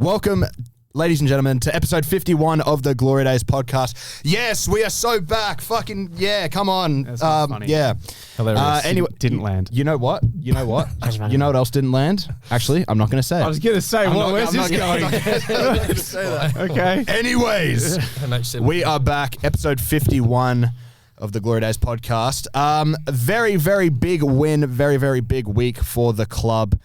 Welcome, ladies and gentlemen, to episode 51 of the Glory Days podcast. Yes, we are so back. Fucking, yeah, come on. That's funny. Yeah. Hilarious. Anyway, didn't land. You know what? You know what else didn't land? Actually, I'm not going to say it. I was going to say, where's this going? Okay. Anyways, we are back, episode 51 of the Glory Days podcast. Very, very big win, very, very big week for the club.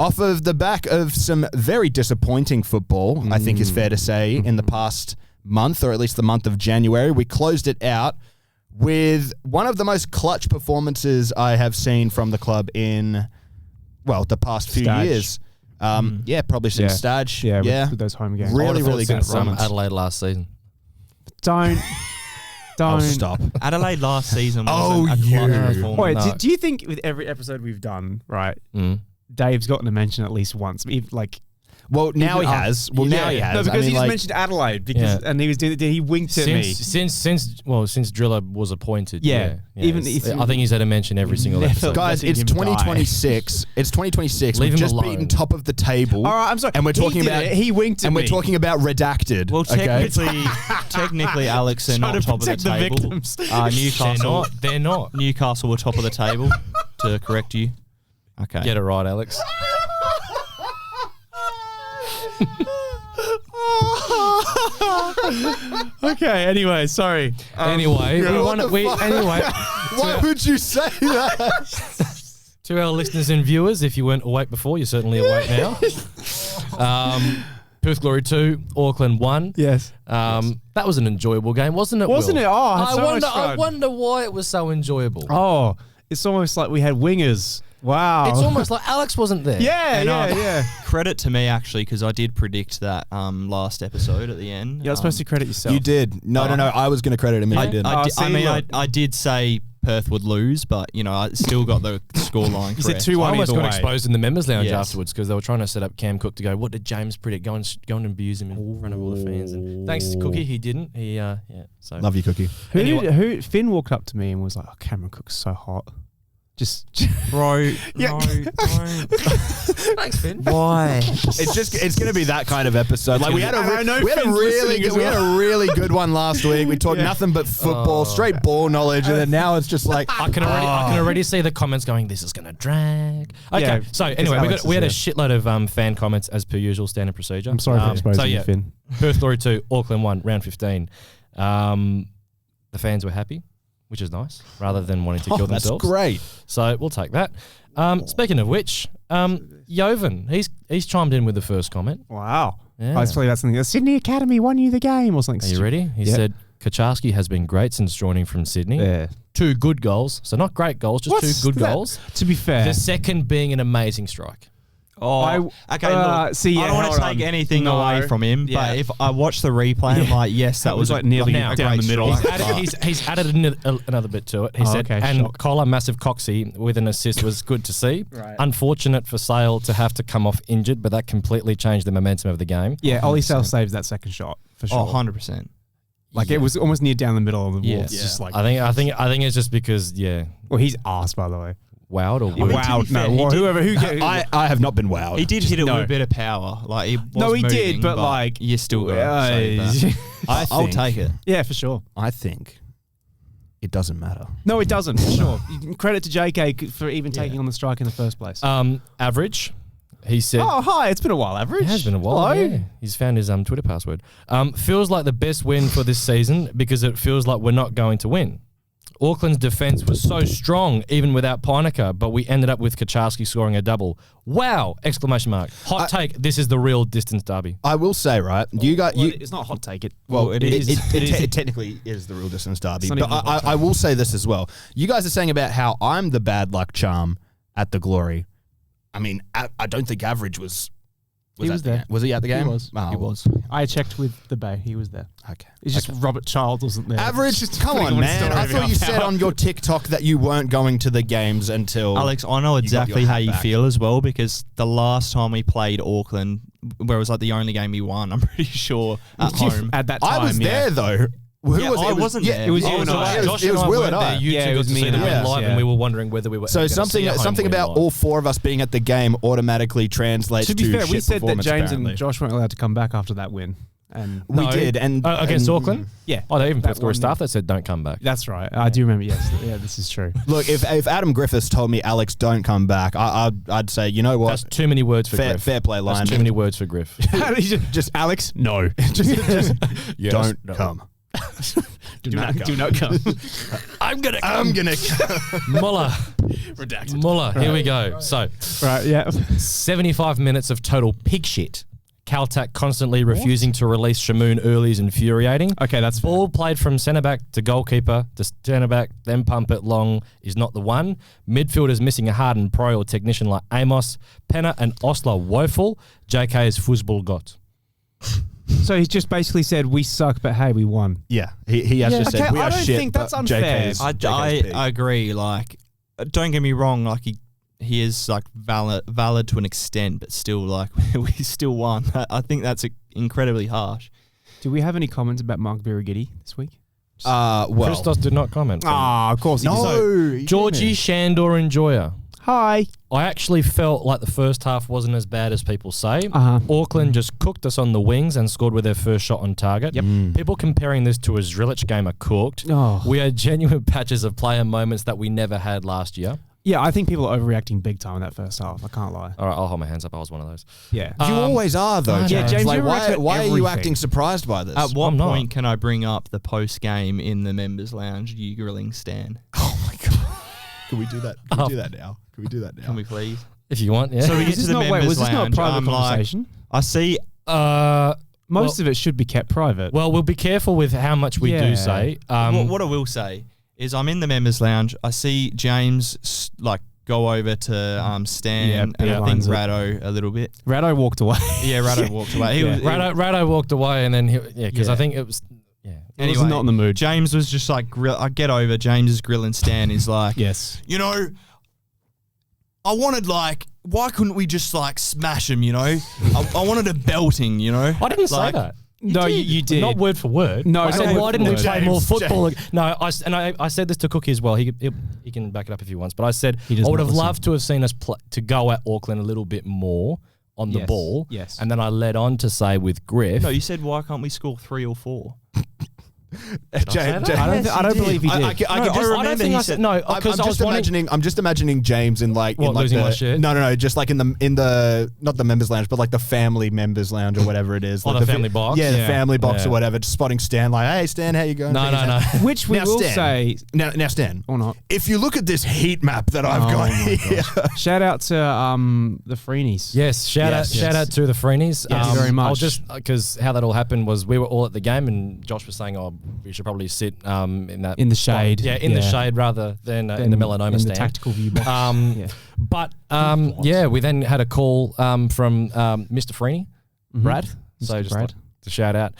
Off of the back of some very disappointing football, I think is fair to say, in the past month, or at least the month of January. We closed it out with one of the most clutch performances I have seen from the club in, well, the past few years. Yeah, probably some Stage. Yeah. With those home games. Really, really good from performance. Adelaide last season. Don't stop. Adelaide last season Oh, wasn't a clutch performance. Wait, No. do you think with every episode we've done, right, Dave's gotten a mention at least once? Like, Well, now he has. No, because he just mentioned Adelaide because, and he was doing. He winked at me. Since Driller was appointed. Yeah. Even I think he's had a mention every single episode. Guys, it's 2026. It's 2026. Leave We've him just alone. beaten top of the table. All right, I'm sorry. And we're talking about he winked at me. And we're talking about redacted. Well, okay? technically, Alex, they're Trying not to top of the protect the table. victims. Newcastle, They're not. Newcastle were top of the table. To correct you. Okay. Get it right, Alex. Okay. Anyway, sorry. Anyway, Why would you say that? to our listeners and viewers, if you weren't awake before, you're certainly awake now. Perth Glory 2, Auckland 1. Yes. That was an enjoyable game, wasn't it? Wasn't Will? it? Oh, I had so much I fun. wonder why it was so enjoyable. Oh, it's almost like we had wingers. Wow. It's almost like Alex wasn't there. Yeah. Credit to me, actually, because I did predict that last episode at the end. You're not supposed to credit yourself. You did. No. I was going to credit him if you didn't. I did say Perth would lose, but, I still got the scoreline correct. You said 2-1 I almost either got way. exposed in the members lounge Yes. afterwards because they were trying to set up Cam Cook to go, what did James predict? Go and abuse him in front of all the fans. And thanks to Cookie, he didn't. So Love you, Cookie. Who Finn walked up to me and was like, "Oh, Cameron Cook's so hot." Just Bro, Yeah. thanks, Finn. why? It's going to be that kind of episode. Like we had I know a Finn's listening as well. really good one last week. We talked nothing but football, straight ball knowledge, and then now it's just like I can already see the comments going, this is going to drag. Okay, Yeah, so because anyway, Alex we had a is shitload of fan comments as per usual, standard procedure. I'm sorry for exposing you, Finn. Perth Glory 2, Auckland 1, round 15. The fans were happy, which is nice, rather than wanting to kill themselves. That's great. So we'll take that. Speaking of which, Jovan, he's chimed in with the first comment. Wow. Yeah. I was probably about something. The Sydney Academy won you the game or something. Are you ready? He said, Kaczarski has been great since joining from Sydney. Yeah. 2 good goals. So not great goals, just What's 2 good that? goals. To be fair, The second being an amazing strike. Okay, look, I don't want to take anything away from him, but if I watch the replay, I'm like, yes, that was like nearly now, down the middle. He's added another bit to it. He said, Collar Massive Coxie with an assist was good to see. Right. Unfortunate for Sale to have to come off injured, but that completely changed the momentum of the game. Yeah, Ollie Sale saves that second shot for sure. 100%. Like it was almost near down the middle of the wall. Yeah. It's just like I think it's just because well, he's ass by the way. Wowed or mean, wowed. to be fair, I have not been wowed. He did hit it no. with a bit of power. Like he was he moving, did, but like you still got to save that. I'll take it. Yeah, for sure. I think it doesn't matter. No, it doesn't. For sure. Credit to JK for even taking on the strike in the first place. Average. He said, oh, hi. It's been a while, Average. It has been a while. Hello. Yeah. He's found his Twitter password. Feels like the best win for this season because it feels like we're not going to win. Auckland's defence was so strong even without Pinecker, but we ended up with Kaczarski scoring a double. Wow! Exclamation mark. Hot take. This is the real distance derby. I will say, right, it's not a hot take. It technically is the real distance derby. But I will say this as well. You guys are saying about how I'm the bad luck charm at the Glory. I mean, I don't think Average was He was there. Was he at the game? He was. Oh, He was. I checked with the Bay. He was there. Okay. It's just Robert Childs wasn't there. Average, come on, man. I thought you said on your TikTok that you weren't going to the games until... Alex, I know exactly how you feel as well, because the last time we played Auckland, where it was like the only game we won, I'm pretty sure, at home. At that time, I was there, though. I wasn't there. It was you and I. I. It was Will and I. It was me and I live, and we were wondering whether we were. So something about all four of us being at the game automatically translates to. To be fair, shit we said that James apparently. and Josh weren't allowed to come back after that win. And we did, and against Auckland. Yeah. Oh, they even put through a staff that said don't come back. That's right. I do remember. Yes. Yeah, this is true. Look, if Adam Griffiths told me Alex don't come back, I'd say, you know what? That's too many words for Griff. Fair play line. That's too many words for Griff. just Alex. No. just don't come. Do not come. I'm gonna come. Muller. Redacted. Muller. Here we go. So, right. Yeah. 75 minutes of total pig shit. Caltac constantly refusing to release Shamoon early is infuriating. Okay, that's ball played from centre back to goalkeeper to centre back, then pump it long is not the one. Midfielders missing a hardened pro or technician like Amos, Penner and Osler woeful. JK is foosball got. So he's just basically said we suck, but hey, we won. Yeah, he has just said we are shit. I don't think that's unfair. I agree. Like, don't get me wrong. Like he is like valid to an extent, but still, like we still won. I think that's incredibly harsh. Do we have any comments about Mark Birighitti this week? Well, Christos did not comment. Of course he did. So, Georgie, Shandor and Joya. Hi. I actually felt like the first half wasn't as bad as people say. Auckland just cooked us on the wings and scored with their first shot on target. Yep. People comparing this to a Zrilic game are cooked. Oh. We had genuine patches of player moments that we never had last year. Yeah, I think people are overreacting big time in that first half. I can't lie. All right, I'll hold my hands up. I was one of those. Yeah. You always are, though, James. Yeah, James, like, you why are you acting surprised by this? At what point can I bring up the post-game in the members' lounge, you grilling Stan? Oh, my God. Can we do that? Can we do that now? Can we do that now? Can we please? If you want, yeah. So we get to the members' lounge. Was this not a private conversation? I see... Most of it should be kept private. Well, we'll be careful with how much we do say. What I will say is I'm in the members' lounge. I see James, go over to Stan and I think Rado a little bit. Rado walked away. Yeah, Rado walked away. Rado walked away and then because I think it was Anyway, he was not in the mood. James was just like I get over James's grilling Stan is like yes. You know, I wanted why couldn't we just smash him, you know? I wanted a belting, you know? I didn't say that. You did. Not word for word. No, I said, why didn't we play more football? James. No, I said this to Cookie as well. He can back it up if he wants. But I said I would have loved to have seen us to go at Auckland a little bit more on the ball. Yes. And then I led on to say with Griff. No, you said why can't we score 3 or 4? James, I don't believe he did. I'm just imagining James in losing my shit? No, just like in the not the members lounge, but like the family members lounge or whatever it is. Like the family box? Yeah, the family box or whatever. Just spotting Stan hey Stan, how you going? No. Which we will say. Now Stan. Or not. If you look at this heat map that I've got here. Shout out to the Freeneys. Yes, shout out to the Freeneys. Thank you very much. I'll just, because how that all happened was we were all at the game and Josh was saying, we should probably sit in the shade. The shade rather than in the melanoma stand. The tactical view box. But we then had a call from Mr. Freeney, Brad. So just Brad. To shout out.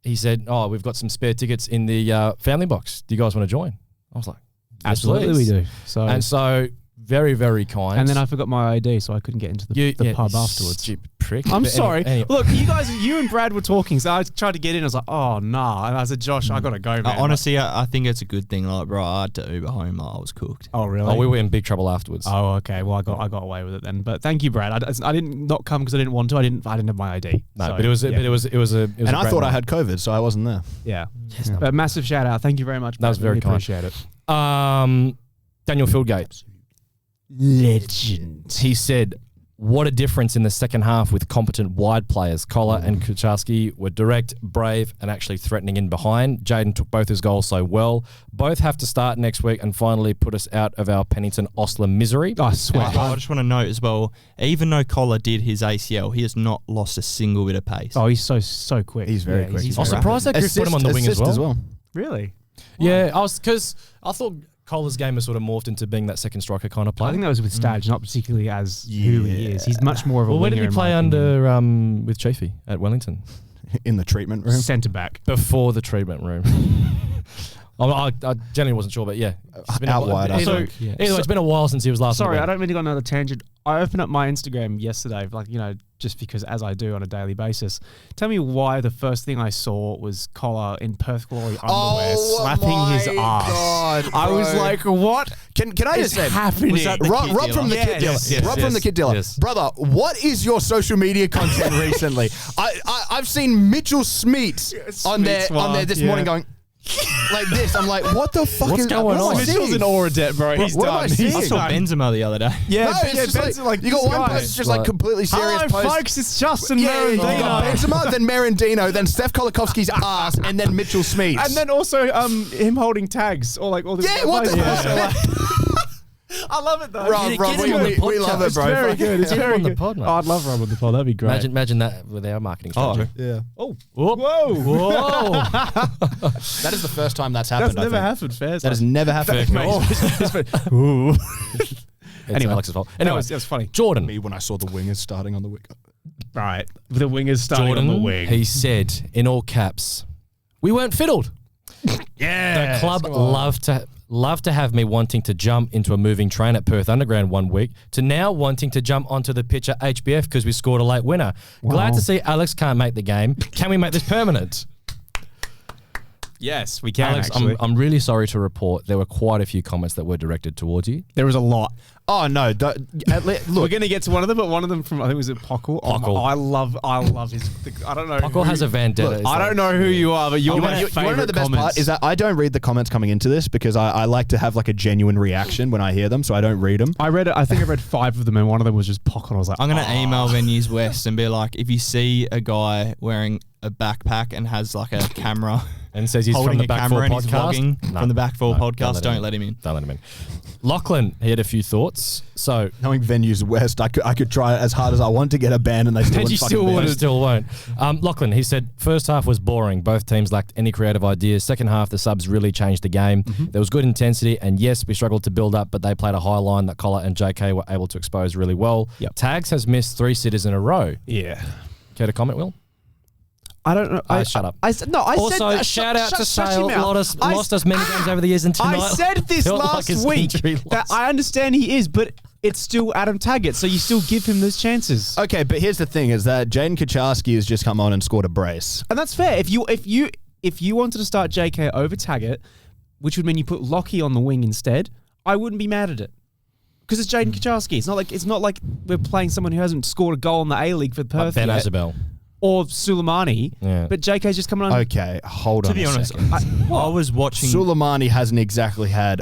He said, we've got some spare tickets in the family box. Do you guys want to join? I was like, absolutely we do. So very, very kind. And then I forgot my ID, so I couldn't get into the pub afterwards. Stupid prick. I'm sorry. Anyway. Look, you and Brad were talking, so I tried to get in. I was like, oh, nah. And I said, Josh, I got to go, man. Honestly, I think it's a good thing. Bro, I had to Uber home. I was cooked. Oh, really? We were in big trouble afterwards. Oh, okay. Well, I got away with it then. But thank you, Brad. I didn't not come because I didn't want to. I didn't have my ID. No, but it was a. And I thought I had COVID, so I wasn't there. Yeah. Yes, but massive shout out. Thank you very much. That was very kind. Appreciate it. Daniel Fieldgate. Legend. He said, what a difference in the second half with competent wide players. Collar and Kucharski were direct, brave, and actually threatening in behind. Jaden took both his goals so well. Both have to start next week and finally put us out of our Pennington Osler misery. I swear. I just want to note as well, even though Collar did his ACL, he has not lost a single bit of pace. Oh, he's so quick. He's very quick. I was surprised that Griff put him on the wing as well. Really? Yeah, because I thought Collar's game has sort of morphed into being that second striker kind of player. I think that was with Stadge, not particularly as who he is. He's much more of a winger. Where did he play under with Chafee at Wellington? In the treatment room? Centre back. Before the treatment room. I generally wasn't sure, but yeah. Out wide. It's been a while since he was last. Sorry, I don't mean to go on another tangent. I opened up my Instagram yesterday, just because as I do on a daily basis. Tell me why the first thing I saw was Collar in Perth Glory underwear slapping his ass. God, I was like, what? Can I just say, happening? Was that the Rob kid from the dealer? kid dealer. Yes, Rob from the kid dealer. yes. Brother, what is your social media content recently? I've seen Mitchell Smeets on there this morning going like this. I'm like, what the fuck What's is going on? Mitchell's an Auradette, bro. He's what am I done. seeing? I He's saw done. Benzema the other day. Yeah, No, it's just like, you got this one guy. post just like completely serious Hello, post. folks. It's Justin You got Merendino. Benzema, then Merendino, then Steph Kolakowski's ass, and then Mitchell Smeets. And then also him holding tags or like all the what the hell? I love it though. Rob, Get Rob, him on the we love it, podcast. bro. It's very good. It's Get him very on the good. pod, mate. Oh, I'd love Rob on the pod. That'd be great. Imagine that with our marketing strategy. Yeah. Oh, Whoa. whoa! That is the first time that's happened. That's never I think. happened. Fair. That has never happened. Ooh. It's Anyway. Alex's fault. Anyway, Anyway, that was funny. Jordan. Me when I saw the wingers starting on the wing. Right, the wingers starting Jordan, on the wing. he said in all caps, "We weren't fiddled." Yeah, The club love to have me wanting to jump into a moving train at Perth Underground one week to now wanting to jump onto the pitch at HBF because we scored a late winner. Glad to see Alex can't make the game. Can we make this permanent? Yes, we can. Alex, Actually, I'm really sorry to report there were quite a few comments that were directed towards you. there was a lot. Oh no! We're Look, going to get to one of them, but one of them from I think was it Pockle. Pockle. I love his. I don't know. Pockle has a vendetta. I don't know who you are, but you're my you want to know favorite the best part is that I don't read the comments coming into this because I like to have like a genuine reaction when I hear them, so I don't read them. I read it. I think I read 5 of them, and one of them was just Pockle. I was like, I'm going to email Venues West and be like, if you see a guy wearing a backpack and has like a camera and says he's holding from the a Back camera Four and he's podcast. vlogging No, from the Back Four no, podcast, don't let him in. Don't let him in. Lachlan, he had a few thoughts. So Knowing Venues West, I could try as hard as I want to get a ban, and they still And wouldn't you fucking still ban wouldn't. us. still won't. Lachlan, he said, first half was boring. Both teams lacked any creative ideas. Second half, the subs really changed the game. There was good intensity, and yes, we struggled to build up, but they played a high line that Collar and JK were able to expose really well. Yep. Tags has missed 3 sitters in a row. yeah. Care to comment, Will? I don't know. Shut up. I said no. I Also, said shout out to shut Sale. your mouth. Lost us many games over the years, and tonight I said this felt like last his week injury that loss. I understand he is, but it's still Adam Taggart, so you still give him those chances, Okay, but here's the thing: is that Jaden Kucharski has just come on and scored a brace. and that's fair. If you wanted to start JK over Taggart, which would mean you put Lockie on the wing instead, I wouldn't be mad at it. Because it's Jaden Kucharski. It's not like we're playing someone who hasn't scored a goal in the A-League for Perth Ben yet, Isabel. or Suleimani. Yeah. But JK's just coming on. Okay, hold on. To be a honest, second. I was watching. Soleimani hasn't exactly had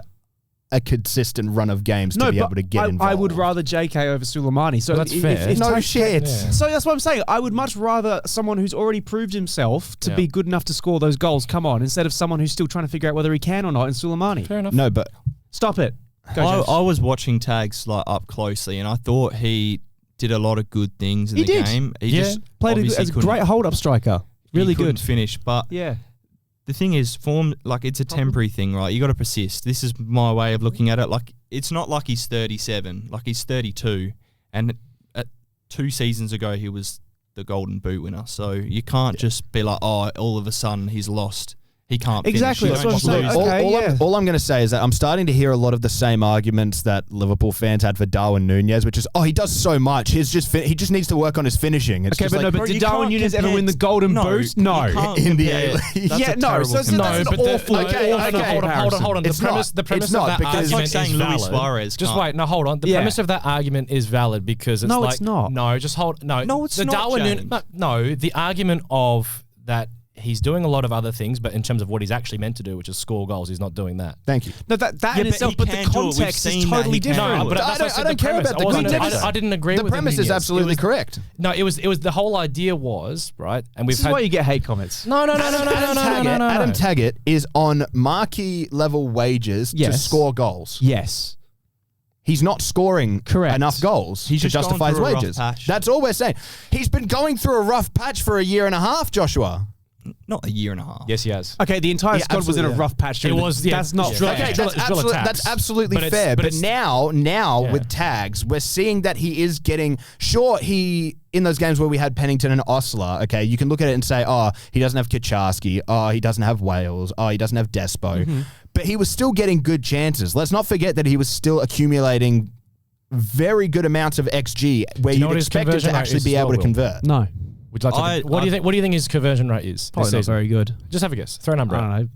a consistent run of games to be able to get involved. I would rather JK over Suleimani. So That's fair. If No Tag- shit. Yeah. So that's what I'm saying. I would much rather someone who's already proved himself to Yeah. be good enough to score those goals come on instead of someone who's still trying to figure out whether he can or not in Suleimani. Fair enough. No, but Stop it. Go, James. I was watching Tags like up closely, and I thought he did a lot of good things in He the did. game. He Yeah. just Played obviously as a couldn't- great hold-up striker. Really he couldn't good. finish, but Yeah. the thing is, form like it's a temporary thing, right? You got to persist. This is my way of looking at it. Like it's not like he's 37, like he's 32, and 2 seasons ago he was the Golden Boot winner. So you can't just be like, oh, all of a sudden he's lost. He can't Exactly, finish. that's You what I'm don't saying. lose. Okay, yeah. all I'm going to say is that I'm starting to hear a lot of the same arguments that Liverpool fans had for Darwin Nunez, which is, oh, he does so much. He just needs to work on his finishing. It's Okay, just but like, no, bro, but did you Darwin can't Nunez ever compare win the it- Golden No, Boot? you No. can't In the compare it. A-League. That's Yeah, a no, terrible so it's comparison. that's an but awful okay, hold on, okay. hold on. It's The premise not of because that it's argument like saying is Luis valid. Suarez Just can't. wait, no, hold on. The Yeah. premise of that argument is valid because it's No, like it's not. No, just hold. No, it's the not, Darwin James. No, the argument of that. He's doing a lot of other things, but in terms of what he's actually meant to do, which is score goals, he's not doing that. Thank you. No, that Yeah, in but itself, he but the can do it. We've context is seen that totally he can different. No, but I that's don't- what I said, I don't the care premise. about the I wasn't- context. I didn't agree The with premise is Nunez. absolutely correct. No, it was the whole idea was right, and we've This is had why you get hate comments. no. Adam Taggart is on marquee level wages to Yes. score goals. Yes. He's not scoring Correct. enough goals to just justify his gone through a rough wages. patch. That's all we're saying. He's been going through a rough patch for a year and a half, Joshua. Not a year and a half. Yes, he has. Okay, the entire Yeah, squad was in a absolutely, yeah. rough patch. It during the- was, yeah. That's not Yeah. fair. Okay, It's drill attacks. that's absolutely But it's- fair. but But it's- now Yeah. with Tags, we're seeing that he is getting. Sure, he in those games where we had Pennington and Osler. Okay, you can look at it and say, oh, he doesn't have Kucharski. Oh, he doesn't have Wales. Oh, he doesn't have Despo. But he was still getting good chances. Let's not forget that he was still accumulating very good amounts of XG where Do you know you'd what his expect it to conversion rate actually is be as able well, to convert. No, Would you like to, what do you think his conversion rate is? probably this not season? very good. Just have a guess. Throw a number I out.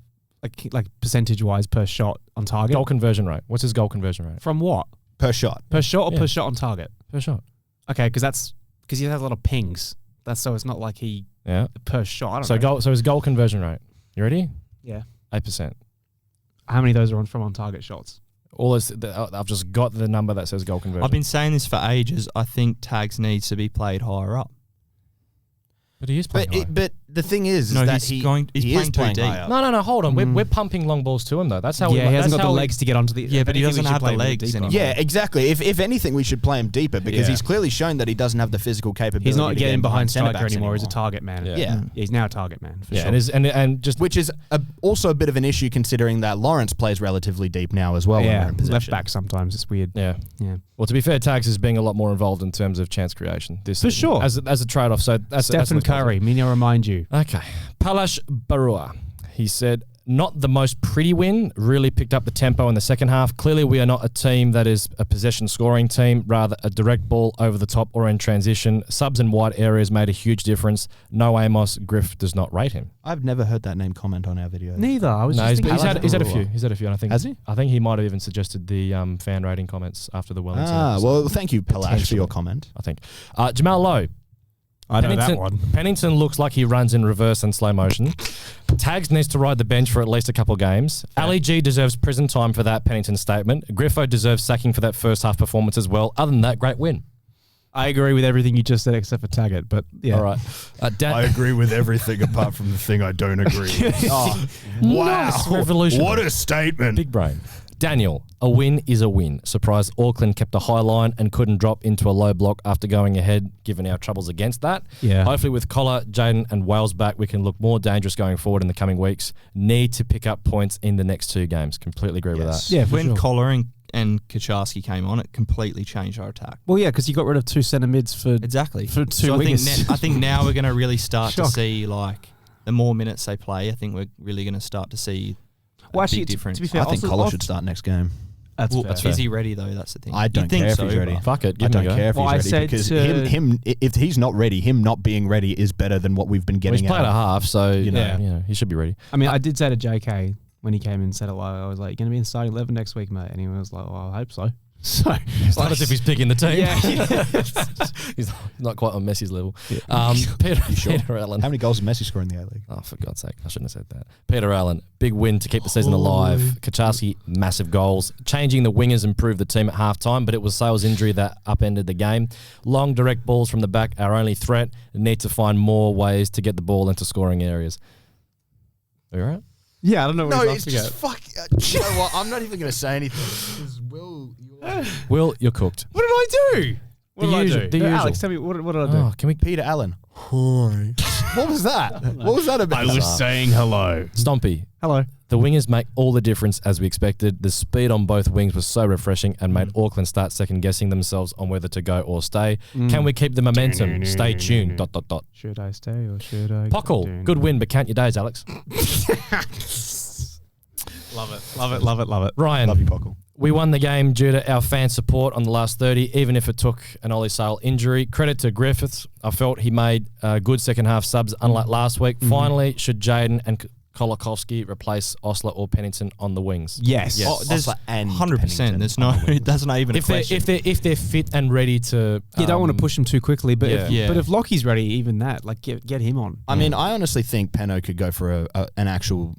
don't know, like percentage-wise per shot on target. Goal conversion rate. What's his goal conversion rate? From what? Per shot. Per shot or Yeah. per shot on target? Per shot. Okay, because he has a lot of pings. So it's not like he Yeah. per shot. I don't know. So his goal conversion rate. You ready? Yeah. 8%. How many of those are from on target shots? All this, I've just got the number that says goal conversion. I've been saying this for ages. I think Tags needs to be played higher up. But he is playing high. But the thing is No, that he's he playing is too playing deep. higher. No, hold on. We're pumping long balls to him, though. That's how he hasn't that's got the how legs to get onto the... Yeah, but he if anything, doesn't we should have the play him a bit legs deeper. anymore. Yeah, exactly. If anything, we should play him deeper because Yeah. he's clearly shown that he doesn't have the physical capability. He's not to getting get behind centre striker backs anymore. He's a target man. Yeah. Yeah. He's now a target man, for Yeah, sure. and just Which is also a bit of an issue considering that Lawrence plays relatively deep now as well. when Yeah, we're in possession. left back sometimes. It's weird. yeah. Yeah. Well, to be fair, Tags is being a lot more involved in terms of chance creation. This For season, sure. as a trade-off. So that's Stephen Curry, mean I remind you. Okay. Palash Barua. He said, not the most pretty win, really picked up the tempo in the second half. Clearly, we are not a team that is a possession scoring team, rather a direct ball over the top or in transition. Subs in wide areas made a huge difference. No Amos, Griff does not rate him. I've never heard that name comment on our video. Neither. I was No, just he's thinking had a Barua. few. He's had a few. And I think Has he? I think he might have even suggested the fan rating comments after the Wellington. episode, Well, thank you, Palash, for Potentially. your comment. I think. Jamal Lowe. I know that one. Pennington looks like he runs in reverse and slow motion. Tags needs to ride the bench for at least a couple of games. Ali G deserves prison time for that Pennington statement. Griffo deserves sacking for that first half performance as well. Other than that, great win. I agree with everything you just said except for Taggart, but yeah. All right. agree with everything apart from the thing I don't agree with. Oh, Nice. Revolutionary. What a statement. Big brain. Daniel, a win is a win. Surprised Auckland kept a high line and couldn't drop into a low block after going ahead, given our troubles against that. Yeah. Hopefully with Collar, Jaden and Wales back, we can look more dangerous going forward in the coming weeks. Need to pick up points in the next two games. Completely agree with that. Yeah, for When sure. Collar and Kaczarski came on, it completely changed our attack. Well, yeah, because you got rid of two centre mids for... Exactly. For two so I think, wingers. I think now we're going to really start to Shock. see, like, the more minutes they play, I think we're really going to start to see Well, a actually, big difference. to be fair, I think also- Collar should start next game. That's Well, fair. is he ready, though? That's the thing. I don't You'd think care if so, he's ready. but- Fuck it. I Give him don't a go. care if Well, I he's ready said because to- if he's not ready, him not being ready is better than what we've been Well, getting. he's played out a of. half, so You know. you know, he should be ready. I mean, I did say to JK when he came in and said hello, I was like, "You're going to be in the starting 11 next week, mate?" And he was like, "Well, I hope so." So It's not as if he's picking the team. Yeah. He's not quite on Messi's level. Yeah. Peter Allen. How many goals did Messi score in the A-League? Oh, for God's sake. I shouldn't have said that. Peter Allen, big win to keep the season alive. Kaczarski, massive goals. Changing the wingers improved the team at halftime, but it was Sale's injury that upended the game. Long direct balls from the back, our only threat. Need to find more ways to get the ball into scoring areas. Are you all right? Yeah, I don't know what No, he's it's laughing just at. fuck. You know what? I'm not even going to say anything. Because Will, you're cooked. What did I do? What The did usual- I do? the usual. Alex, tell me, what did I do? Oh, can we... Peter Allen. Hi. What was that? What was that about? saying hello. Stompy. Hello. The wingers make all the difference as we expected. The speed on both wings was so refreshing and made Auckland start second guessing themselves on whether to go or stay. Can we keep the momentum? Stay tuned. ... Should I stay or should I? Pockle, good win, but count your days, Alex. Love it. Love it. Love it. Love it. Ryan, Love you, Pockle. we won the game due to our fan support on the last 30, even if it took an Ollie Sale injury. Credit to Griffiths. I felt he made good second half subs, unlike last week. Finally, should Jaden and Kolakowski replace Osler or Pennington on the wings? Yes. Yes. Oh, there's Osler and 100%. Pennington There's no, on the wings. that's not even a If they're, question. if they're fit and ready to... You don't want to push him too quickly, but if, Yeah. but if Lockie's ready, even that, like get him on. I mean, I honestly think Peno could go for an actual,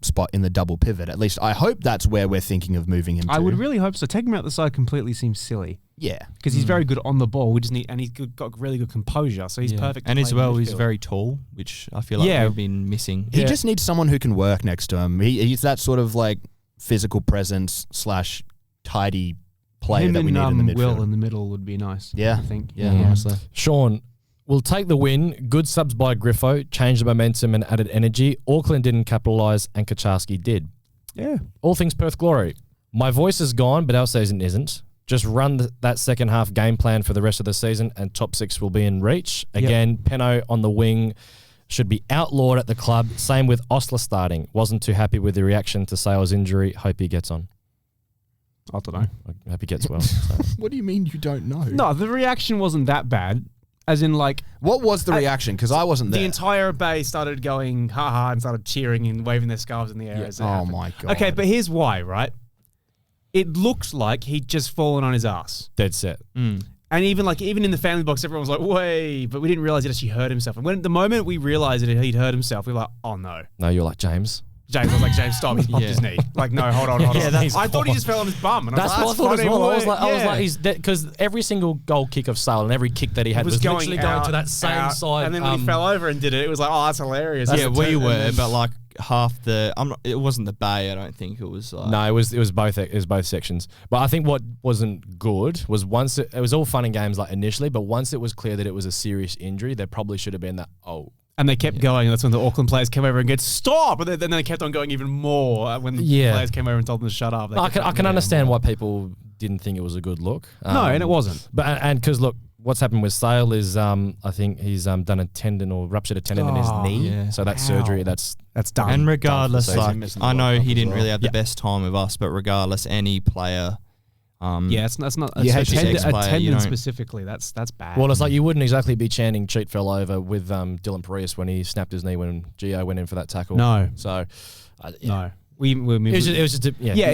spot in the double pivot. At least I hope that's where we're thinking of moving him to. I would really hope so. Taking him out the side completely seems silly Yeah. because he's very good on the ball. We just need, and he's got really good composure, so he's perfect. to And as play well, he's midfield. very tall, which I feel like Yeah. we've been missing. He Yeah. just needs someone who can work next to him. He's that sort of like physical presence / tidy player him that we and need in the midfield. Will in the middle would be nice. Yeah. I think. Yeah, honestly. Sean, we'll take the win. Good subs by Griffo, changed the momentum and added energy. Auckland didn't capitalise and Kaczarski did. Yeah. All things Perth glory. My voice is gone, but our season isn't. Just run that second half game plan for the rest of the season and top 6 will be in reach. Again, Peno on the wing should be outlawed at the club. Same with Osler starting. Wasn't too happy with the reaction to Sale's injury. Hope he gets on. I don't know. I hope he gets well. So. What do you mean you don't know? No, the reaction wasn't that bad. As in, like... What was the reaction? Because I wasn't there. The entire bay started going ha-ha and started cheering and waving their scarves in the air as it happened. My God. Okay, but here's why, right? It looked like he'd just fallen on his ass. Dead set. And even in the family box, everyone was like, "Wait!" But we didn't realize he'd actually hurt himself. And when the moment we realized that he'd hurt himself, we were like, "Oh no!" No, you're like James. I was like, "James, stop! He's popped his knee." Like, no, hold on. I thought he just fell on his bum. And That's I what was I like, thought as well. I was funny. like, he's because every single goal kick of Sale and every kick that he had was literally going to that same side. And then when he fell over and did it, it was like, "Oh, that's hilarious." We were, but like half the, it wasn't the bay. I don't think it was. No, it was both sections. But I think what wasn't good was once it was all fun and games like initially, but once it was clear that it was a serious injury, there probably should have been that. And they kept going, and that's when the Auckland players came over and get stop. And then they kept on going even more when the players came over and told them to shut up. I can understand why people didn't think it was a good look. No, and it wasn't. But because look, what's happened with Sale is I think he's done a tendon or ruptured a tendon in his knee. Yeah. So that surgery, that's done. And regardless, done I know he didn't really have the best time with us, but regardless, any player. That's not a tendon specifically. That's bad. Well, it's like you wouldn't exactly be chanting "cheat fell over" with Dylan Parias when he snapped his knee when Gio went in for that tackle. No, so no. It was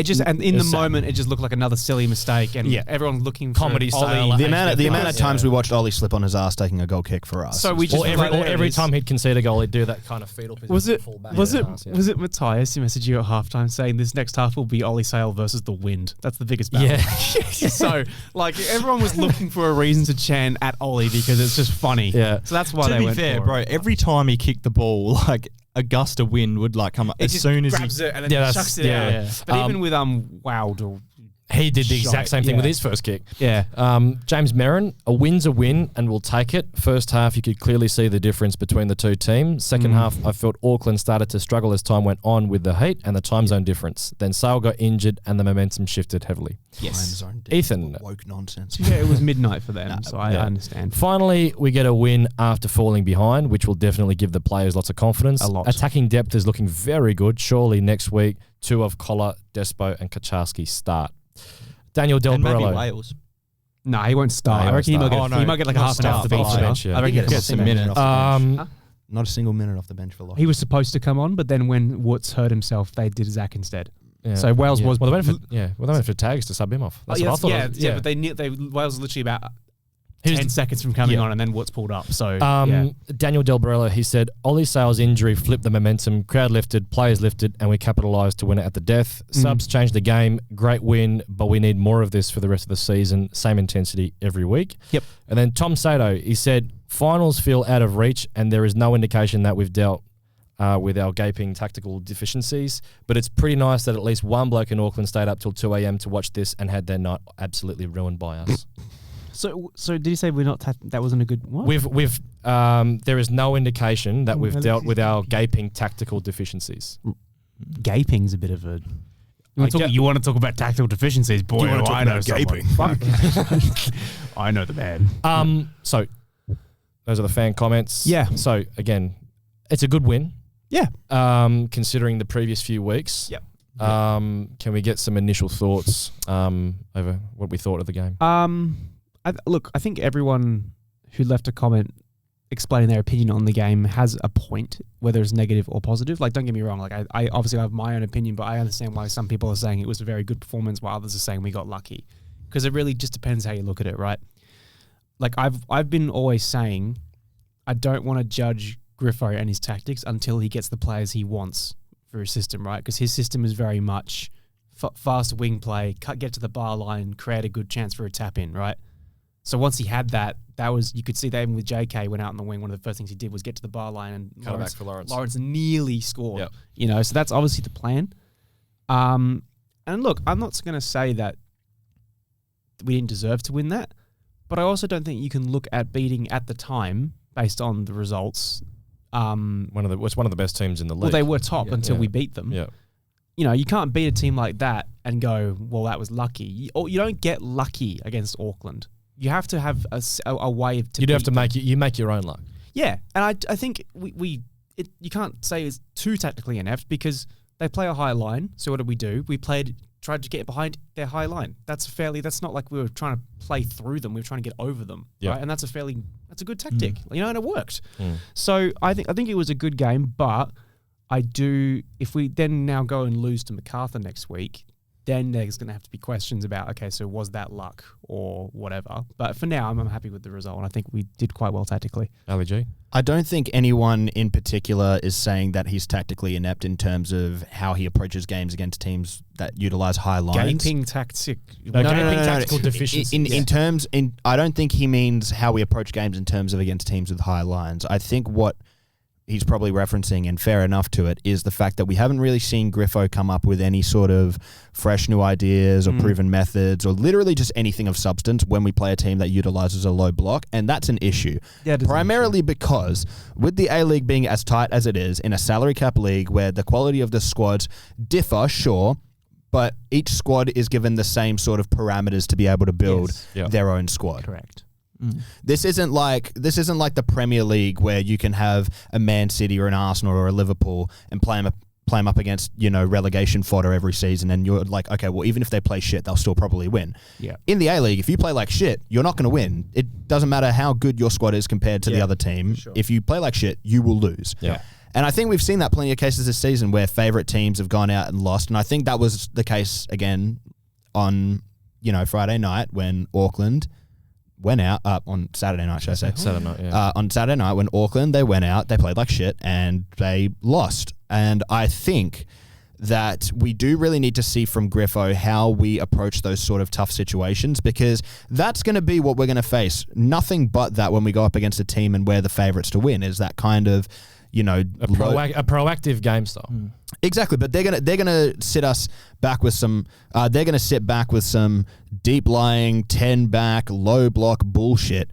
just and in the moment, it just looked like another silly mistake, and everyone looking for comedy style. The amount of times we watched Ollie slip on his ass taking a goal kick for us. So we just every time he'd concede a goal, he'd do that kind of fetal position. Was it Matthias who messaged you at halftime saying this next half will be Ollie Sale versus the wind? That's the biggest battle. Yeah. So like everyone was looking for a reason to chant at Ollie because it's just funny. Yeah. So that's why they went for it. To be fair, bro, every time he kicked the ball, like a gust of wind would like come up as soon as he grabs it and then chucks it out. Yeah. But even with Wilder, he did the exact same thing with his first kick. Yeah. James Merrin, a win's a win and we'll take it. First half, you could clearly see the difference between the two teams. Second half, I felt Auckland started to struggle as time went on with the heat and the time zone difference. Then Sale got injured and the momentum shifted heavily. Yes. Ethan. Woke nonsense. Yeah, it was midnight for them, so I understand. Finally, we get a win after falling behind, which will definitely give the players lots of confidence. A lot. Attacking depth is looking very good. Surely next week, two of Collar, Despo and Kaczarski start. Daniel Del Maybe Barello. Wales. No, he won't start. No, I reckon he might get like a half an hour off the bench. I reckon he gets a minute off the bench. Not a single minute off the bench for Lockie. He was supposed to come on, but then when Woods hurt himself, they did Zach instead. Yeah. So Wales was... Well, they went for tags to sub him off. That's what I thought. But Wales was literally about 10 seconds from coming on and then Woods pulled up. So Daniel Del Barello, he said, Ollie Sale's injury flipped the momentum, crowd lifted, players lifted, and we capitalised to win it at the death. Subs changed the game, great win, but we need more of this for the rest of the season. Same intensity every week. Yep. And then Tom Sato, he said, finals feel out of reach and there is no indication that we've dealt with our gaping tactical deficiencies, but it's pretty nice that at least one bloke in Auckland stayed up till 2 a.m. to watch this and had their night absolutely ruined by us. So did you say we're not? That wasn't a good one. There is no indication that we've dealt with our gaping tactical deficiencies. Gaping's a bit of a. You want to talk about tactical deficiencies, boy? I know gaping. Fuck. I know the man. So those are the fan comments. Yeah. So again, it's a good win. Yeah. Considering the previous few weeks. Yep. Can we get some initial thoughts over what we thought of the game? I think everyone who left a comment explaining their opinion on the game has a point, whether it's negative or positive. Like, don't get me wrong. Like, I obviously have my own opinion, but I understand why some people are saying it was a very good performance, while others are saying we got lucky. Because it really just depends how you look at it, right? Like, I've been always saying I don't want to judge Griffo and his tactics until he gets the players he wants for his system, right? Because his system is very much fast wing play, get to the bar line, create a good chance for a tap in, right? So once he had that was, you could see that even with JK went out in the wing, one of the first things he did was get to the bar line and cut back for Lawrence. Lawrence nearly scored. Yep. So that's obviously the plan. And look, I'm not going to say that we didn't deserve to win that, but I also don't think you can look at beating at the time based on the results. It's one of the best teams in the league. Well, they were top until we beat them. Yeah. You can't beat a team like that and go, well, that was lucky. You don't get lucky against Auckland. You have to have a way to. You do have to make your own luck. Yeah, and I think you can't say it's too tactically inept because they play a high line. So what did we do? We played tried to get behind their high line. That's not like we were trying to play through them. We were trying to get over them, right? And that's a good tactic, and it worked. So I think it was a good game, but if we then now go and lose to MacArthur next week, then there's going to have to be questions about, okay, so was that luck or whatever? But for now, I'm happy with the result, and I think we did quite well tactically. Ali G? I don't think anyone in particular is saying that he's tactically inept in terms of how he approaches games against teams that utilize high lines. Gaping tactic. Tactical deficiencies. I don't think he means how we approach games in terms of against teams with high lines. I think what he's probably referencing, and fair enough to it, is the fact that we haven't really seen Griffo come up with any sort of fresh new ideas or proven methods or literally just anything of substance when we play a team that utilizes a low block, and that's an issue. Yeah, primarily because with the A-League being as tight as it is in a salary cap league where the quality of the squads differ, sure, but each squad is given the same sort of parameters to be able to build their own squad. Correct. This isn't like the Premier League where you can have a Man City or an Arsenal or a Liverpool and play them up against relegation fodder every season, and you're like, okay, well, even if they play shit, they'll still probably win. Yeah. In the A-League, if you play like shit, you're not going to win. It doesn't matter how good your squad is compared to the other team. Sure. If you play like shit, you will lose. Yeah. And I think we've seen that plenty of cases this season where favourite teams have gone out and lost, and I think that was the case again on Friday night when Auckland went out on Saturday night, should I say? Saturday night, yeah. On Saturday night when Auckland, they went out, they played like shit, and they lost. And I think that we do really need to see from Griffo how we approach those sort of tough situations, because that's going to be what we're going to face. Nothing but that when we go up against a team and we're the favourites to win is that kind of, a proactive game style. Exactly, but they're gonna sit us back with some. They're gonna sit back with some deep lying 10 back low block bullshit.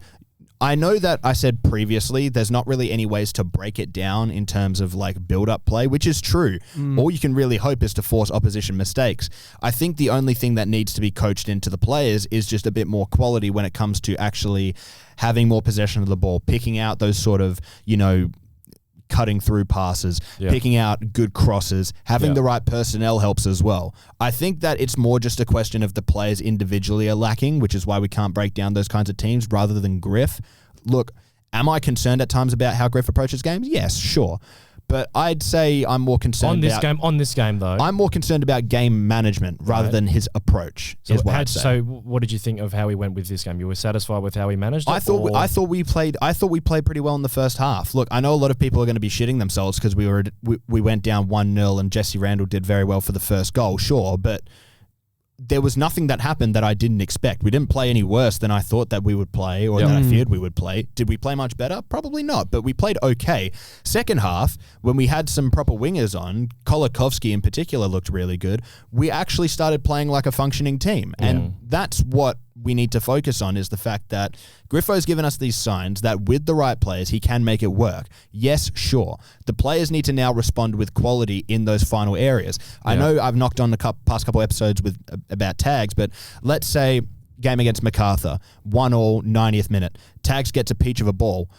I know that I said previously there's not really any ways to break it down in terms of like build up play, which is true. All you can really hope is to force opposition mistakes. I think the only thing that needs to be coached into the players is just a bit more quality when it comes to actually having more possession of the ball, picking out those sort of cutting through passes, picking out good crosses, having the right personnel helps as well. I think that it's more just a question of the players individually are lacking, which is why we can't break down those kinds of teams rather than Griff. Look, am I concerned at times about how Griff approaches games? Yes, sure. But I'd say I'm more concerned on this game though. I'm more concerned about game management rather than his approach. So what did you think of how he went with this game? You were satisfied with how he managed it? I thought we played pretty well in the first half. Look, I know a lot of people are going to be shitting themselves because we went down 1-0 and Jesse Randall did very well for the first goal, sure, but there was nothing that happened that I didn't expect. We didn't play any worse than I thought that we would play or that I feared we would play. Did we play much better? Probably not, but we played okay. Second half, when we had some proper wingers on, Kolakovsky in particular looked really good, we actually started playing like a functioning team. And that's what we need to focus on, is the fact that Griffo's given us these signs that with the right players, he can make it work. Yes, sure. The players need to now respond with quality in those final areas. I know I've knocked on the past couple episodes about tags, but let's say game against MacArthur, 1-1, 90th minute. Tags gets a peach of a ball.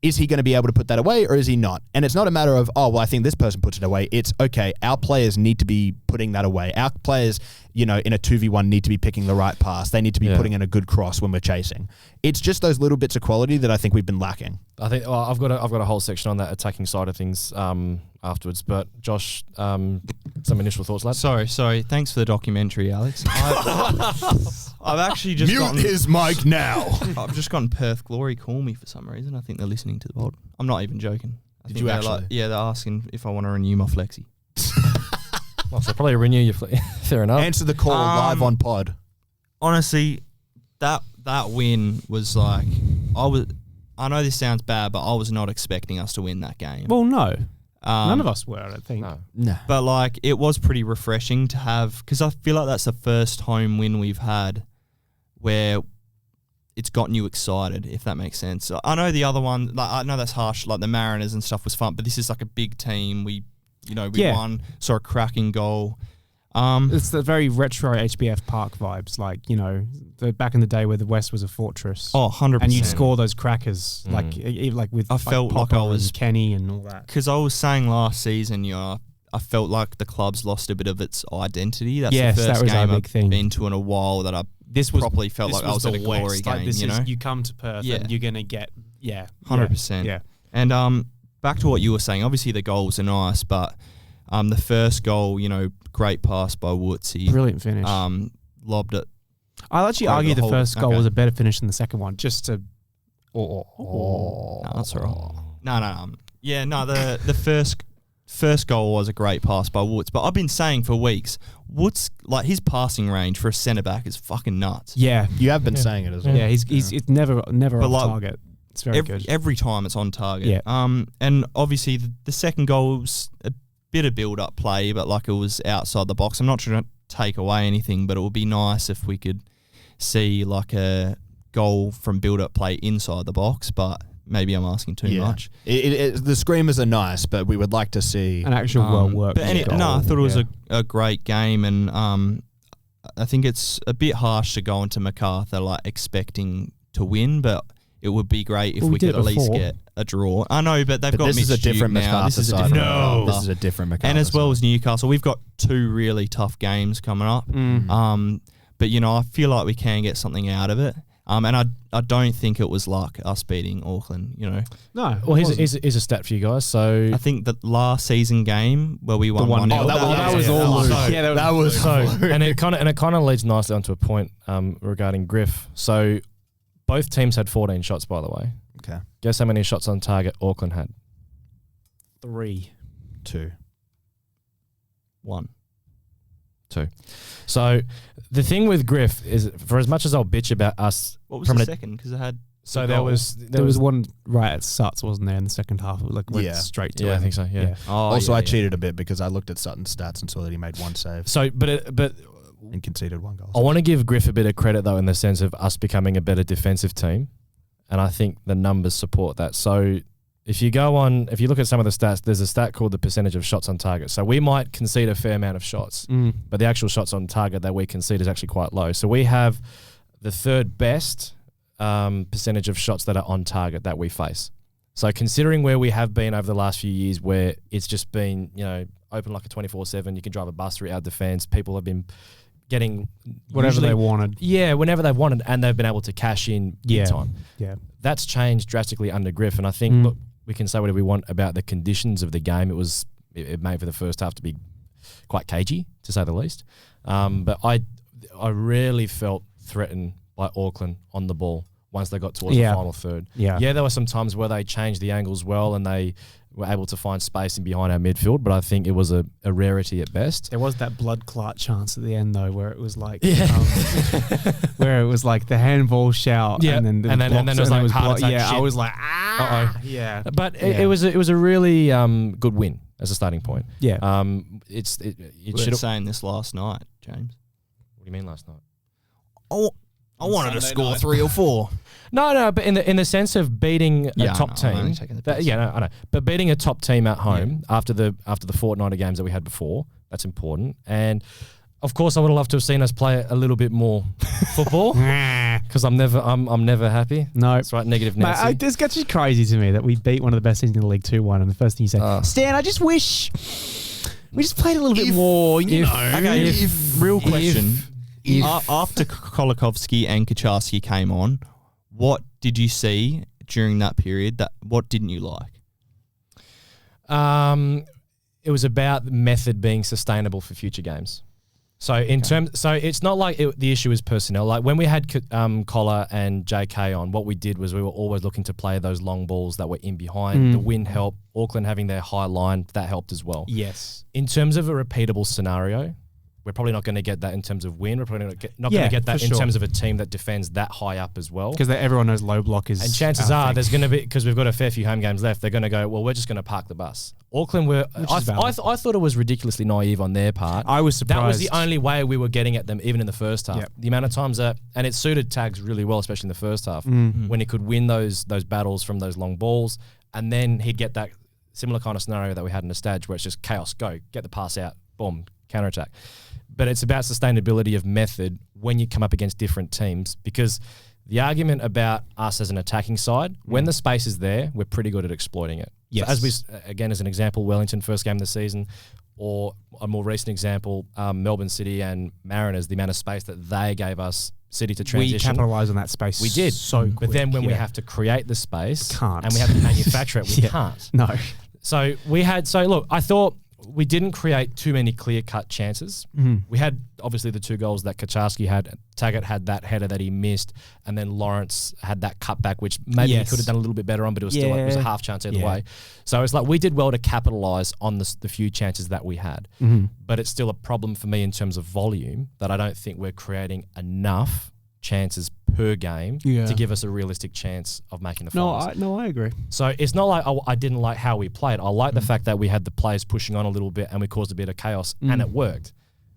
Is he going to be able to put that away or is he not? And it's not a matter of, I think this person puts it away. It's, okay, our players need to be putting that away. Our players, in a 2v1 need to be picking the right pass. They need to be putting in a good cross when we're chasing. It's just those little bits of quality that I think we've been lacking. I think I've got a whole section on that attacking side of things afterwards. But Josh, some initial thoughts, lad? Sorry. Thanks for the documentary, Alex. I've actually just Mute his mic now. I've just gotten Perth Glory call me for some reason. I think they're listening to the pod. I'm not even joking. Did you actually? They're asking if I want to renew my flexi. Well, so probably renew your fair enough. Answer the call live on pod. Honestly, that win was like, I know this sounds bad, but I was not expecting us to win that game. Well, no. None of us were, I don't think. No. But like, it was pretty refreshing to have, because I feel like that's the first home win we've had where it's gotten you excited, if that makes sense. I know the other one, I know that's harsh, like the Mariners and stuff was fun, but this is like a big team. We won, saw a cracking goal. It's the very retro HBF Park vibes, like, the back in the day where the West was a fortress. Oh, 100%. And you'd score those crackers, like with I felt like I was Kenny and all that. Because I was saying last season, I I felt like the club's lost a bit of its identity. That's Yes, the that first was our game big I've thing. been to in a while that I properly felt like I was at a glory game. Like, you know, you come to Perth and you're gonna get 100%. Yeah. And back to what you were saying. Obviously, the goals are nice, but the first goal, great pass by Woodsy. Brilliant finish. Lobbed it. I'll actually over argue the the whole- first goal okay. was a better finish than the second one. Just to No, that's all right. No. Yeah, no, the first goal was a great pass by Woods. But I've been saying for weeks, Woods, like, his passing range for a centre-back is fucking nuts. yeah, You have been saying it as well. yeah. He's it's never But off like, target. It's very good. Every time it's on target. Yeah. And obviously the second goal was a bit of build-up play, but like it was outside the box. I'm not trying to take away anything, but it would be nice if we could see like a goal from build-up play inside the box, but maybe I'm asking too much. The screamers are nice, but we would like to see An actual well worked. But I thought it was a great game, and I think it's a bit harsh to go into MacArthur like expecting to win, but it would be great if we could at least get a draw. I know, but they've got this is a Mitch Duke different now. MacArthur This is a side. different No, MacArthur. this is a different MacArthur. And as well side. as Newcastle, we've got 2 really tough games coming up. But I feel like we can get something out of it. And I don't think it was luck, us beating Auckland, No. Well, here's a stat for you guys. So I think the last season game where we won 1-0. that was all loose. that was so, and it kind of leads nicely onto a point regarding Griff. So both teams had 14 shots, by the way. Okay. Guess how many shots on target Auckland had? 3. 2. 1. 2. So the thing with Griff is, for as much as I'll bitch about us, What was the second? Because it had so the there There was was one right at Suts, wasn't there, in the second half? It went Yeah. straight to yeah, him. I think so. Yeah. Oh, Also, yeah, I yeah. cheated a bit because I looked at Sutton's stats and saw that he made 1 save So, but and conceded 1 goal. I want to give Griff a bit of credit though, in the sense of us becoming a better defensive team, and I think the numbers support that. So if you look at some of the stats, there's a stat called the percentage of shots on target. So we might concede a fair amount of shots, but the actual shots on target that we concede is actually quite low. So we have the 3rd best percentage of shots that are on target that we face. So considering where we have been over the last few years, where it's just been open like a 24/7, you can drive a bus through our defence. People have been getting Whatever they wanted. Yeah, whenever they wanted, and they've been able to cash in big time. Yeah. That's changed drastically under Griff, and I think look, we can say whatever we want about the conditions of the game. It made for the first half to be quite cagey, to say the least. But I rarely felt threatened by Auckland on the ball once they got towards the final third. Yeah. Yeah, there were some times where they changed the angles well and they were able to find space in behind our midfield, but I think it was a rarity at best. There was that blood clot chance at the end though, where it was like, Yeah. where it was like the handball shout, Yeah. and then it was like heart attack yeah, shit. I was like, Uh-oh. yeah, But it was a really good win as a starting point. yeah. We It were should. What saying this last night, James. do you mean last night? I wanted to Sunday score night. 3 or 4. No, but in the sense of beating Yeah, a top I know, I'm team, only taking the piss. I know. But beating a top team at home after the fortnight of games that we had before, that's important. And of course, I would have loved to have seen us play a little bit more football because I'm never happy. No. That's right, negative Mate, Nancy. it's actually crazy to me that we beat one of the best teams in the league 2-1, and the first thing you say, Stan, I just wish we just played a little bit more. Okay, real question. if- After Kolikovsky and Kaczarski came on, what did you see during that period? What didn't you like? It was about the method being sustainable for future games. So so it's not like the issue is personnel. Like when we had Collar and JK on, what we did was we were always looking to play those long balls that were in behind. The wind helped. Auckland having their high line, that helped as well. Yes. In terms of a repeatable scenario, we're probably not going to get that in terms of win. We're probably not going to get that for in sure. terms of a team that defends that high up as well. Because everyone knows low block is. And chances are there's going to be, because we've got a fair few home games left, they're going to go, well, we're just going to park the bus. Auckland were, I thought it was ridiculously naive on their part. I was surprised. That was the only way we were getting at them, even in the first half. Yep. The amount of times and it suited Tags really well, especially in the first half, when he could win those battles from those long balls, and then he'd get that similar kind of scenario that we had in the Stage where it's just chaos, go, get the pass out, boom, counter-attack. But it's about sustainability of method when you come up against different teams, because the argument about us as an attacking side, when the space is there, we're pretty good at exploiting it. Yes. So as again, as an example, Wellington, first game of the season, or a more recent example, Melbourne City and Mariners, the amount of space that they gave us City to transition. We capitalised on that space. We did. So quick. But then when we have to create the space Can't. and we have to manufacture it, we can't. No. So look, I thought we didn't create too many clear-cut chances. We had obviously the 2 goals that Kaczarski had. Taggart had that header that he missed, and then Lawrence had that cutback, which maybe he could have done a little bit better on, but it was still it was a half chance either way. So it's like we did well to capitalise on the few chances that we had. But it's still a problem for me in terms of volume that I don't think we're creating enough chances per game to give us a realistic chance of making the finals. I agree. So it's not like I didn't like how we played. I like the fact that we had the players pushing on a little bit and we caused a bit of chaos and it worked.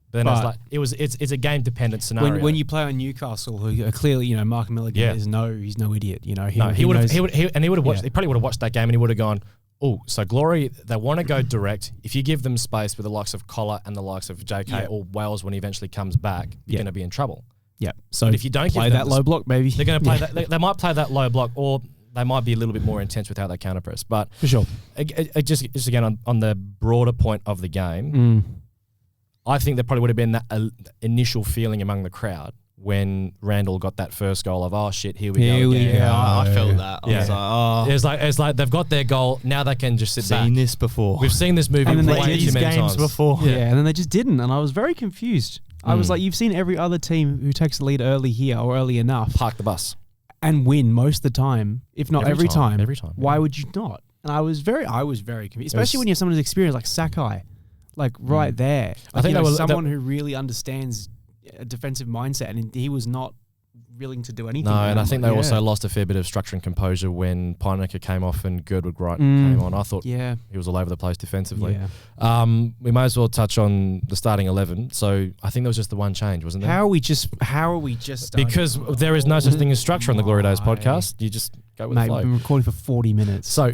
But then it's a game dependent scenario. When you play on Newcastle, who are clearly, Mark Milligan he's no idiot. He probably would have watched that game and he would have gone, oh, so Glory, they want to go direct. If you give them space with the likes of Collar and the likes of JK or Wales when he eventually comes back, you're going to be in trouble. Yeah. So but if you don't play that low block, maybe they're going to play that. They might play that low block, or they might be a little bit more intense with how they counter press. But for sure, just again on the broader point of the game, I think there probably would have been that initial feeling among the crowd when Randall got that first goal of, oh shit, here we go again. Yeah, I felt that. I was like, oh. It's like they've got their goal, now they can just sit back. Seen this before. We've seen this movie and then way too many times before. Yeah, and then they just didn't, and I was very confused. I was like, you've seen every other team who takes the lead early here or early enough park the bus and win most of the time, if not every time. Every time. Why would you not? And I was very confused, especially when you have someone who's experienced like Sakai, like right there. Like, I think that was someone who really understands a defensive mindset, and he was not willing to do anything. No, and I think they also lost a fair bit of structure and composure when Pinecker came off and Girdwood Wright came on. I thought he was all over the place defensively. Yeah. We may as well touch on the starting 11. So I think there was just the one change, wasn't there? How are we just because there is no such thing as structure on the Glory Days podcast. You just go with the flow. We've been recording for 40 minutes. So,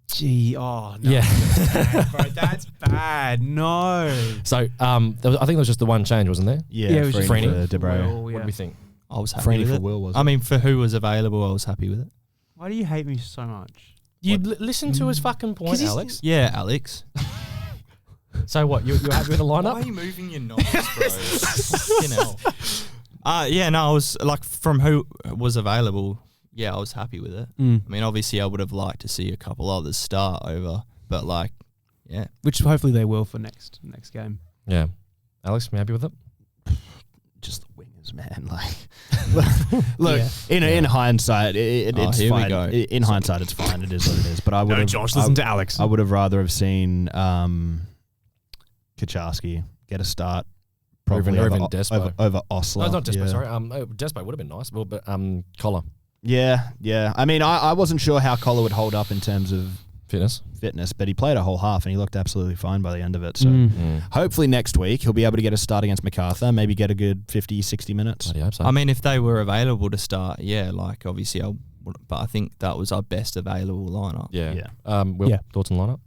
gee, oh no, that's bad, bro. That's bad. No. So, I think there was just the one change, wasn't there? Yeah, it was Freeney for Debreu. Will, What do we think? I was happy Freeney with for it. Will, was I mean, for who was available, I was happy with it. Why do you hate me so much? You listen to his fucking point, Alex. Yeah, Alex. So what? You're happy with the lineup? Why are you moving your nose, bro? Fucking hell. I was like, from who was available, I was happy with it. I mean, obviously, I would have liked to see a couple others start over, but which hopefully they will for next game. Yeah. Alex, you happy with it? Just the wingers, man. Look, in hindsight, it's here fine. we go. In hindsight, it's fine. It is what it is. But I would have. Josh, listen to Alex. I would have rather have seen Kaczarski get a start, probably or even Despo. over Osler. No, not Despo. Sorry, Despo would have been nice. Well, but Collar. Yeah. I mean, I wasn't sure how Collar would hold up in terms of fitness, but he played a whole half and he looked absolutely fine by the end of it. So hopefully next week he'll be able to get a start against MacArthur, maybe get a good 50, 60 minutes. I hope so. I mean, if they were available to start, obviously but I think that was our best available lineup. Yeah. Thoughts on lineup?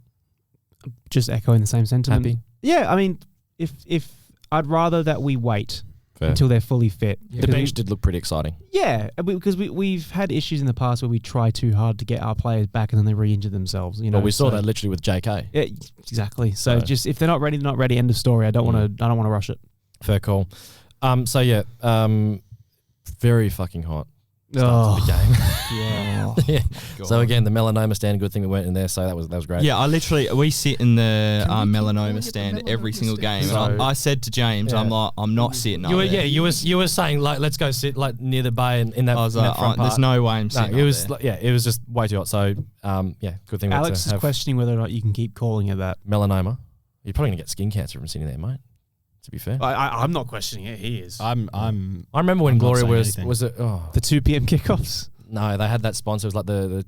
Just echoing the same sentiment. Happy? Yeah, I mean, if I'd rather that we wait Fair. until they're fully fit. The bench did look pretty exciting. Yeah, because we've had issues in the past where we try too hard to get our players back and then they re-injure themselves. Well, we saw that literally with JK. Yeah, exactly. So just if they're not ready, they're not ready. End of story. I don't want to rush it. Fair call. Very fucking hot. Start to the game. Yeah. So again, the melanoma stand, good thing we weren't in there. So that was great. Yeah, we sit in the melanoma stand every single game. So and I said to James, I'm not sitting up there. You were saying like let's go sit like near the bay and in that. I was in like, that front part. there's no way I'm sitting. It was it was just way too hot. So good thing. Alex is questioning whether or not you can keep calling it that. Melanoma. You're probably gonna get skin cancer from sitting there, mate. To be fair, I'm not questioning it. He is. I remember when Glory was it the 2 p.m. kickoffs. No, they had that sponsor. It was like the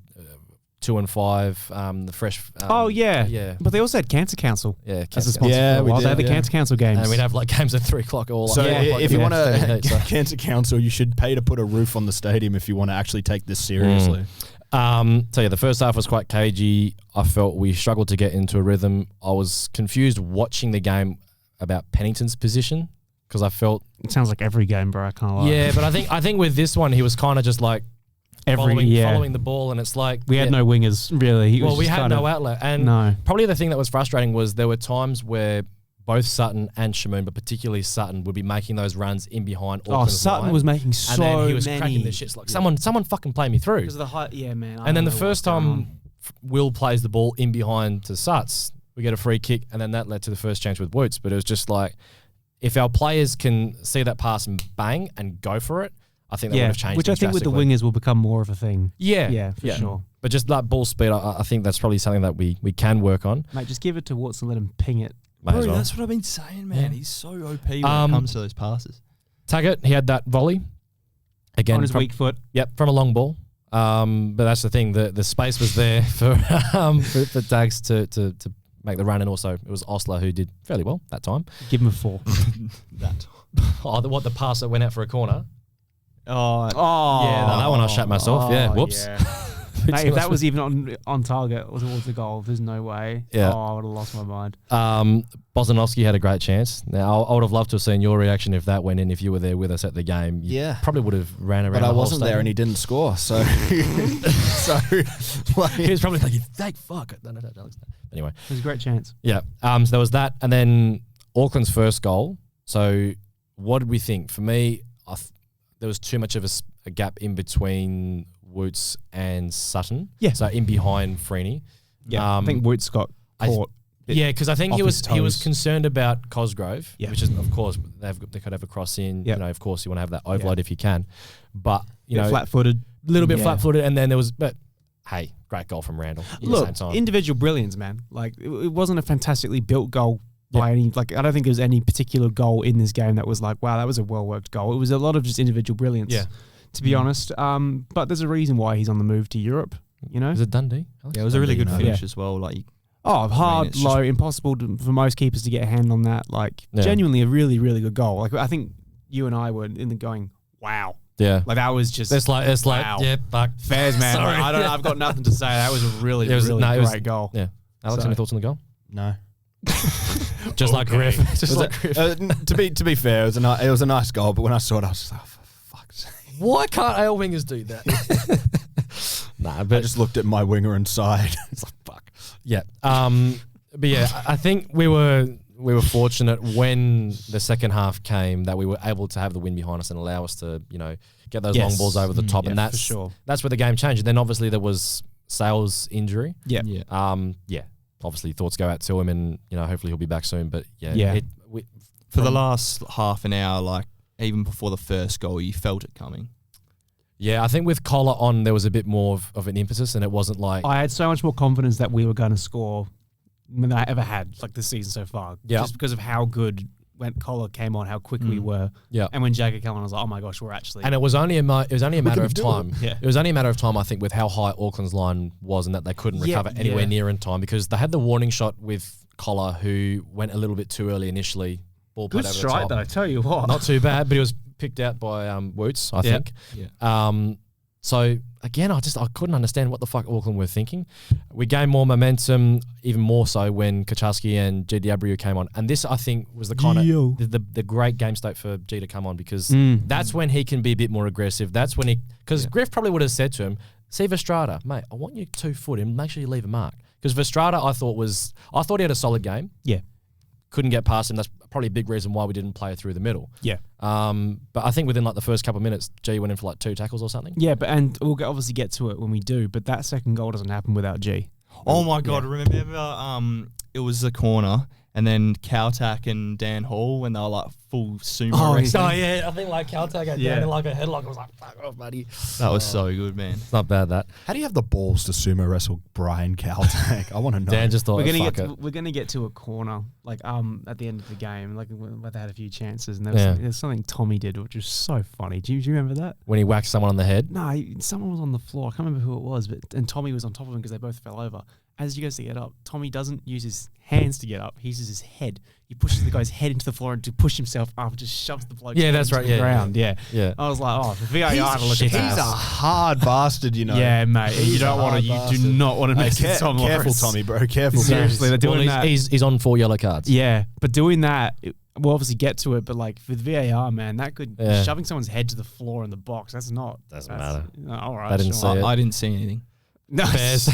2 and 5, the fresh. Yeah. But they also had Cancer Council. Yeah, as a sponsor. Yeah, for a while. we did, they had the Cancer Council games, and we'd have like games at 3 o'clock. So if you want to Cancer Council, you should pay to put a roof on the stadium if you want to actually take this seriously. The first half was quite cagey. I felt we struggled to get into a rhythm. I was confused watching the game about Pennington's position because I felt it sounds like every game, bro. I can't lie. Yeah, but I think with this one he was kind of just like following the ball, and it's like we had no wingers really. We had no outlet, and probably the thing that was frustrating was there were times where both Sutton and Shamoon, but particularly Sutton, would be making those runs in behind Auckland's Sutton line, was making so and then he was many. cracking the shits like someone fucking play me through. Because of the height, man. And then the first time Will plays the ball in behind to Suts, we get a free kick, and then that led to the first chance with Woots. But it was just like, if our players can see that pass and bang and go for it, I think that would have changed. Which I think with the wingers will become more of a thing. Yeah, for sure. But just that ball speed, I think that's probably something that we can work on. Mate, just give it to Watts and let him ping it. Bro, that's what I've been saying, man. He's so OP when it comes to those passes. Taggart, he had that volley. Again, on his weak foot. Yep, from a long ball. But that's the thing, the space was there for Tags to make the run, and also it was Osler who did fairly well that time. Give him a 4. That time. The pass that went out for a corner? Yeah, that one I shot myself. Whoops. Yeah. Mate, if that was even on target or towards the goal, there's no way. Yeah. I would have lost my mind. Bozanovsky had a great chance. Now, I would have loved to have seen your reaction if that went in, if you were there with us at the game. You probably would have ran around. But I wasn't there and he didn't score, so he was probably like, thank fuck. No. Anyway. It was a great chance. Yeah. So there was that, and then Auckland's first goal. So what did we think? For me, there was too much of a gap in between Woots and Sutton. Yeah. So in behind Freeney. Yeah. I think Woots got caught. Because I think he was concerned about Cosgrove, which is, of course, they could have a cross in. Yep. Of course, you want to have that overload if you can. But, flat-footed. A little bit flat-footed. And then there was, but hey, great goal from Randall. Look, individual brilliance, man. Like, it wasn't a fantastically built goal by any, I don't think there was any particular goal in this game that was like, wow, that was a well-worked goal. It was a lot of just individual brilliance. Yeah. To be honest, but there's a reason why he's on the move to Europe. Is it Dundee? Yeah, it was a really good finish as well. Like, hard, low, impossible for most keepers to get a hand on that. Like, genuinely a really, really good goal. Like, I think you and I were in the going, wow. Yeah, like that was just. It's like wow. Yeah, fuck. Fairs, man. Sorry. I've got nothing to say. That was a really, great goal. Yeah. Alex, any thoughts on the goal? No. Just like Griff. To be fair, it was a nice goal, but when I saw it, I was like, oh, for fuck's sake. Why can't our wingers do that? But I just looked at my winger and sighed. It's like, fuck. Yeah. But yeah, I think we were fortunate when the second half came that we were able to have the wind behind us and allow us to, get those long balls over the top. And that's that's where the game changed. And then obviously there was Sale's injury. Yeah. Obviously thoughts go out to him, and hopefully he'll be back soon. But for the last half an hour, like even before the first goal, you felt it coming. Yeah, I think with Collar on, there was a bit more of an emphasis, and it wasn't like I had so much more confidence that we were going to score than I ever had like this season so far. Yeah, just because of how good when Collar came on, how quick we were. Yeah, and when Jagger came on, I was like, oh my gosh, we're actually. And it was only a matter of time. Yeah, it was only a matter of time, I think, with how high Auckland's line was, and that they couldn't recover anywhere near in time, because they had the warning shot with Collar, who went a little bit too early initially. Ball good over strike, though. I tell you what, not too bad, but he was picked out by Woots, I think. Yeah. So again, I couldn't understand what the fuck Auckland were thinking. We gained more momentum, even more so when Kaczarski and GW came on, and this I think was the kind of the great game state for G to come on, because that's when he can be a bit more aggressive. That's when because Griff probably would have said to him, "See Verstrada, mate, I want you 2 foot and make sure you leave a mark." Because Verstrada, I thought he had a solid game. Yeah. Couldn't get past him. That's probably a big reason why we didn't play through the middle. Yeah. But I think within like the first couple of minutes, G went in for like 2 tackles or something. Yeah, and we'll obviously get to it when we do, but that second goal doesn't happen without G. Oh my God, remember it was the corner, and then Caltac and Dan Hall when they were like full sumo wrestling. Oh yeah, I think like Caltac had Dan in like a headlock. I was like, fuck off, buddy. That was so good, man. It's not bad, that. How do you have the balls to sumo wrestle Brian Caltac? I want to know. Dan just thought, we're gonna get to a corner like at the end of the game, like where they had a few chances, and there's something Tommy did which was so funny. Do you remember that? When he whacked someone on the head? No, someone was on the floor. I can't remember who it was, and Tommy was on top of him because they both fell over. As he goes to get up, Tommy doesn't use his hands to get up. He uses his head. He pushes the guy's head into the floor and to push himself up, just shoves the bloke that's right. the ground. Yeah. I was like, oh, for VAR to look at that. He's a hard bastard, Yeah, mate. You do not want to mess with Tom Lawrence. Careful, Tommy, bro. Careful. Seriously, they're doing that. He's on 4 yellow cards. Yeah, but doing that, we'll obviously get to it, but like with VAR, man, that could Yeah. shoving someone's head to the floor in the box. Doesn't matter. All right, I didn't sure. see it. I didn't see anything. No. Bears.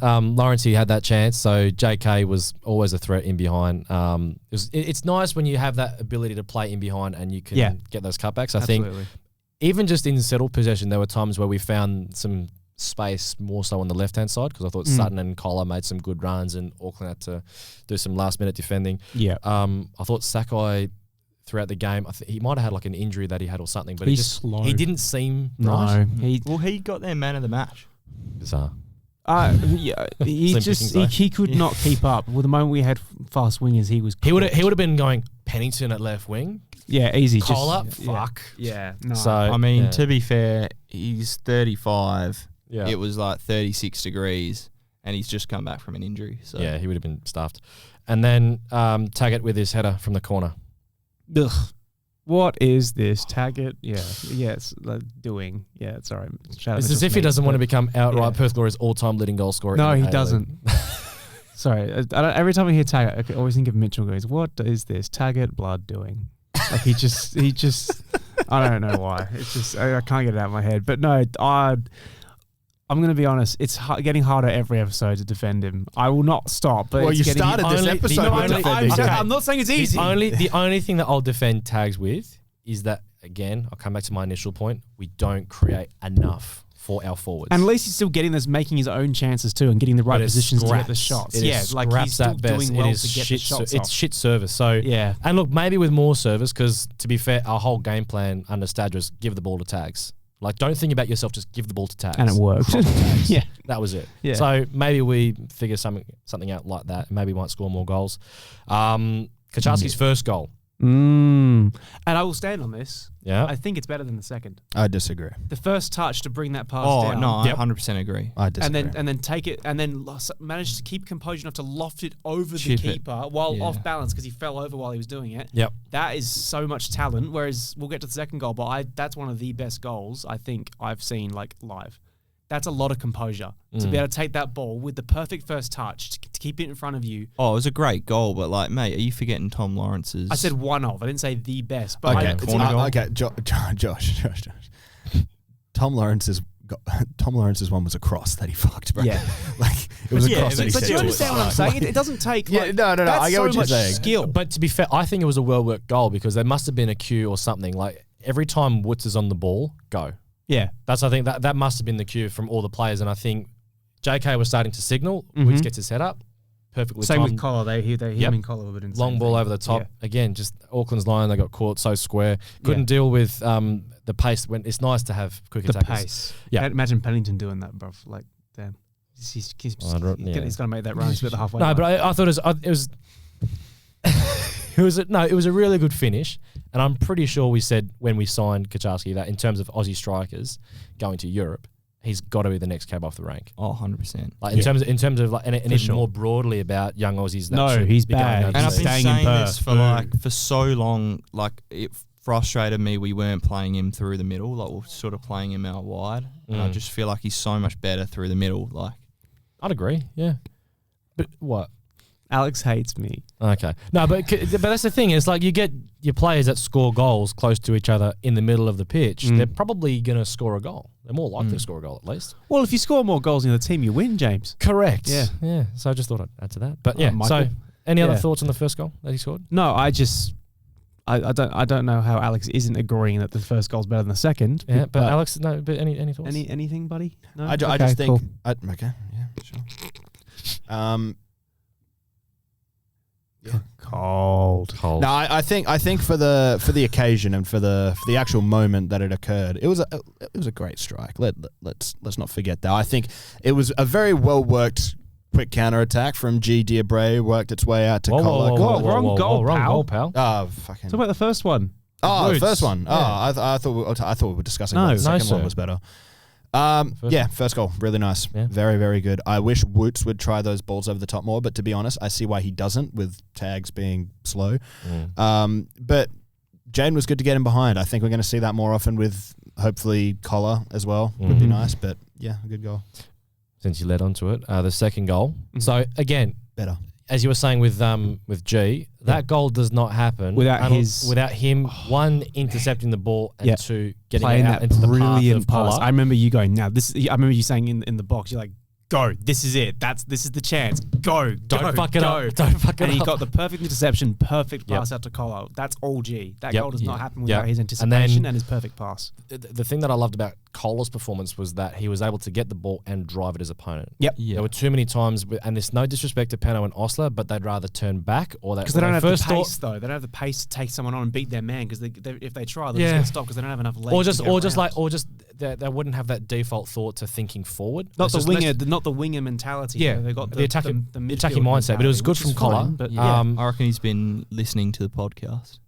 Lawrence, he had that chance. So JK was always a threat in behind. It's nice when you have that ability to play in behind and you can get those cutbacks. I think even just in settled possession, there were times where we found some space more so on the left-hand side because I thought Sutton and Collar made some good runs and Auckland had to do some last-minute defending. Yeah. I thought Sakai throughout the game, he might have had like an injury that he had or something, but Slow. he didn't seem No, right. He got their man of the match. Bizarre. He could not keep up. Well, the moment we had fast wingers, he was. He would have been going Pennington at left wing. Yeah, easy. Collar, just, fuck. Yeah. No. So I mean, to be fair, he's 35. Yeah. It was like 36 degrees, and he's just come back from an injury. So Yeah, he would have been stuffed. And then Taggart with his header from the corner. Ugh. What is this? Taggart? It's doing. Yeah, it's all right. It's as if he doesn't want to become outright Perth Glory's all-time leading goal scorer. No, in he A-League. doesn't. Sorry. Every time I hear Taggart, I always think of Mitchell goes, what is this? Taggart blood doing? Like he just, I don't know why. It's just, I can't get it out of my head. But no, I'm going to be honest. It's getting harder every episode to defend him. I will not stop. But Well, it's you getting started this episode with defending him. I'm not saying it's easy. The only thing that I'll defend Tags with is that, again, I'll come back to my initial point, we don't create enough for our forwards. And at least he's still making his own chances too and getting the right positions to get the shots. It is like he's still doing well to get the shots It's off. shit service. So Yeah. And look, maybe with more service, because to be fair, our whole game plan under Stadge was give the ball to Tags. Like, don't think about yourself, just give the ball to Tags. And it worked. Yeah. That was it. Yeah. So maybe we figure something out like that. Maybe we might score more goals. Kaczarski's first goal. And I will stand on this. Yeah. I think it's better than the second. I disagree. The first touch to bring that pass Oh down. no, I 100% agree. I disagree. And then take it and then manage to keep composure enough to loft it over Chip the it. keeper while Yeah. off balance because he fell over while he was doing it. Yep. That is so much talent. Whereas we'll get to the second goal, but that's one of the best goals I think I've seen like live. That's a lot of composure to be able to take that ball with the perfect first touch to keep it in front of you. Oh, it was a great goal, but like, mate, are you forgetting Tom Lawrence's? I said one of. I didn't say the best. But Okay, corner goal? okay, Josh. Tom Lawrence's one was a cross that he fucked, bro. Yeah. Like it was a cross that he But set do you to understand it. what I'm saying? It doesn't take. Yeah, like, no. that's I get so what you're much saying. skill. But to be fair, I think it was a well-worked goal because there must have been a cue or something. Like every time Woods is on the ball, go. Yeah. I think that must have been the cue from all the players. And I think JK was starting to signal. Woods gets his head up. Perfectly Same timed. with Collar. Him and Collar were doing the Long same ball thing. over the top. Yeah. Again, just Auckland's line, they got caught so square. Couldn't deal with the pace. When it's nice to have quick The attackers. pace. Yeah. Imagine Pennington doing that, bruv. Like, damn. He's going to make that run. He's at the halfway No, line. but I thought it was it was a really good finish, and I'm pretty sure we said when we signed Kaczarski that in terms of Aussie strikers going to Europe, he's got to be the next cab off the rank. Oh, 100%. Like in terms of like, and even more broadly about young Aussies. That No, should he's be going bad. overseas. And I've been Staying in saying Perth. this for so long. Like it frustrated me we weren't playing him through the middle. Like we're sort of playing him out wide, and I just feel like he's so much better through the middle. Like I'd agree. Yeah, but what? Alex hates me. Okay. No, but that's the thing. It's like you get your players that score goals close to each other in the middle of the pitch. They're probably going to score a goal. They're more likely to score a goal at least. Well, if you score more goals in the team, you win, James. Correct. Yeah. Yeah. So I just thought I'd add to that. But yeah. Michael. So any other Yeah. thoughts on the first goal that he scored? No, I don't know how Alex isn't agreeing that the first goal's better than the second. Yeah. But Alex, no. But any thoughts? anything, buddy? No? I Okay, just think. cool. Okay, yeah, sure. Yeah. Cold. No, I think for the occasion and for the actual moment that it occurred, it was a great strike. Let's not forget that. I think it was a very well worked quick counter attack from G. Diabre, worked its way out to Collar. Wrong goal, pal. Oh, fucking. Talk about the first one. Oh, Woods. the first one. Yeah. Oh, I thought we were discussing No, what the no, second one sir. was better. First goal, really nice. Yeah. Very, very good. I wish Woods would try those balls over the top more, but to be honest, I see why he doesn't with Tags being slow. But Jaden was good to get him behind. I think we're going to see that more often with hopefully Collar as well. Would be nice, but yeah, a good goal. Since you led onto it, the second goal. So again, Better. as you were saying with G, that goal does not happen without him, one, intercepting the ball, and two, getting playing it out that into the brilliant path of pass. Collar. I remember you going, I remember you saying in the box, you're like, go, this is it. This is the chance. Go. Don't fuck it go. up. Don't fuck it and up. he got the perfect interception, perfect pass out to Collar. That's all G. That goal does not happen without his anticipation and his perfect pass. The thing that I loved about Collar's performance was that he was able to get the ball and drive it his opponent. Yep. There were too many times, and there's no disrespect to Peno and Osler, but they'd rather turn back or because they don't have the pace though. They don't have the pace to take someone on and beat their man because if they try, they'll just get stopped because they don't have enough legs. They wouldn't have that default thought to thinking forward. Not the winger mentality. Yeah, they got the attacking mindset, but it was good from Collar. But I reckon he's been listening to the podcast.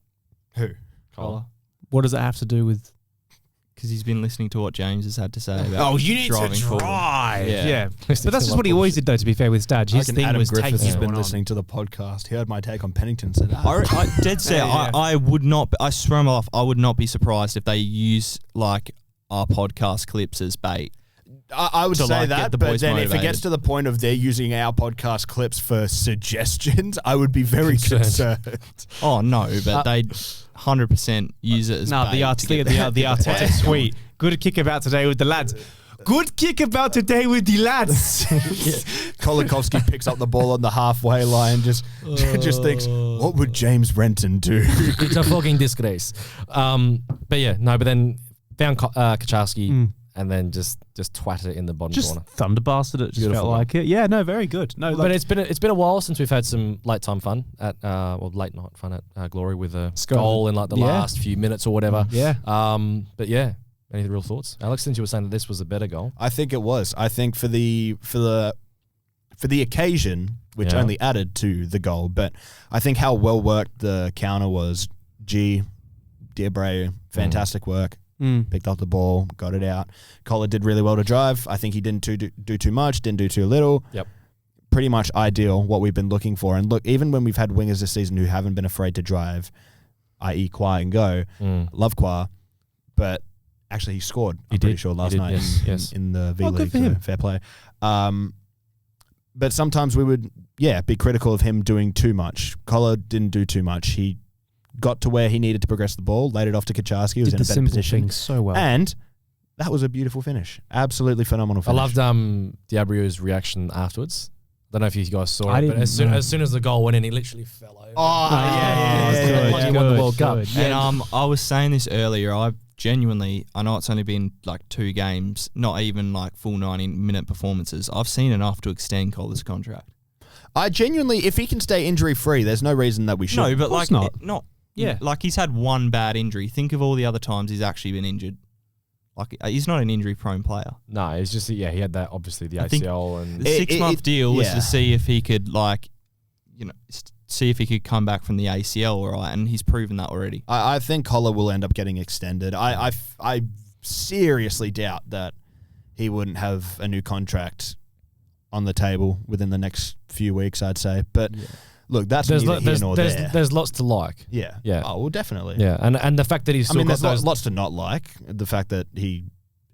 Who? Collar. What does that have to do with? Because he's been listening to what James has had to say about you need driving to forward. drive. Yeah. But that's just what he always did, though, to be fair with Stadge. His thing Adam was Griffiths taking has been everyone on. listening to the podcast. He heard my take on Pennington. Said, I dead set. Yeah. I would not. I swear my life, I would not be surprised if they use like our podcast clips as bait. I would to, say like, that, get the but boys then if it motivated. gets to the point of they're using our podcast clips for suggestions, I would be very concerned. Oh no, but they 100% use it as No, bait. the Arteta tweet. Good kick about today with the lads. Good kick about today with the lads. Kolikovsky picks up the ball on the halfway line, just thinks, what would James Renton do? It's a fucking disgrace. But then found Kaczarski and then just twatted it in the bottom corner. Thunderblasted it. Just Beautiful felt like it. Yeah, no, very good. No, But it's been a while since we've had some late night fun at Glory with a goal in like the last few minutes or whatever. Yeah. But yeah, any real thoughts, Alex? Since you were saying that this was a better goal, I think it was. I think for the occasion, which only added to the goal, but I think how well worked the counter was. Diabre, fantastic work. Picked up the ball, got it out. Collar did really well to drive. I think he didn't do too much, didn't do too little. Yep. Pretty much ideal, what we've been looking for. And look, even when we've had wingers this season who haven't been afraid to drive, i.e. Kwa and Go, love Kwa, but actually he scored, I'm pretty sure, last night in the V-League. for him. Fair play. But sometimes we would, be critical of him doing too much. Collar didn't do too much. He got to where he needed to progress the ball, laid it off to Kaczarski, who was in a better position. So well. And that was a beautiful finish. Absolutely phenomenal finish. I loved Diabrio's reaction afterwards. I don't know if you guys saw I it, but didn't as soon as the goal went in, he literally fell over. Yeah. He won the World Cup. And I was saying this earlier. I know it's only been like 2 games, not even like full 90-minute performances. I've seen enough to extend Collar's contract. I genuinely, if he can stay injury-free, there's no reason that we should. No, but like not. Yeah, like he's had one bad injury. Think of all the other times he's actually been injured. Like he's not an injury-prone player. No, it's just he had that obviously the ACL and The 6-month deal was to see if he could see if he could come back from the ACL, all right, and he's proven that already. I think Collar will end up getting extended. I seriously doubt that he wouldn't have a new contract on the table within the next few weeks, I'd say. But look, that's neither here nor there. There's lots to like. Yeah. Oh, well, definitely. Yeah, and the fact that he's still got there's those lots to not like. The fact that he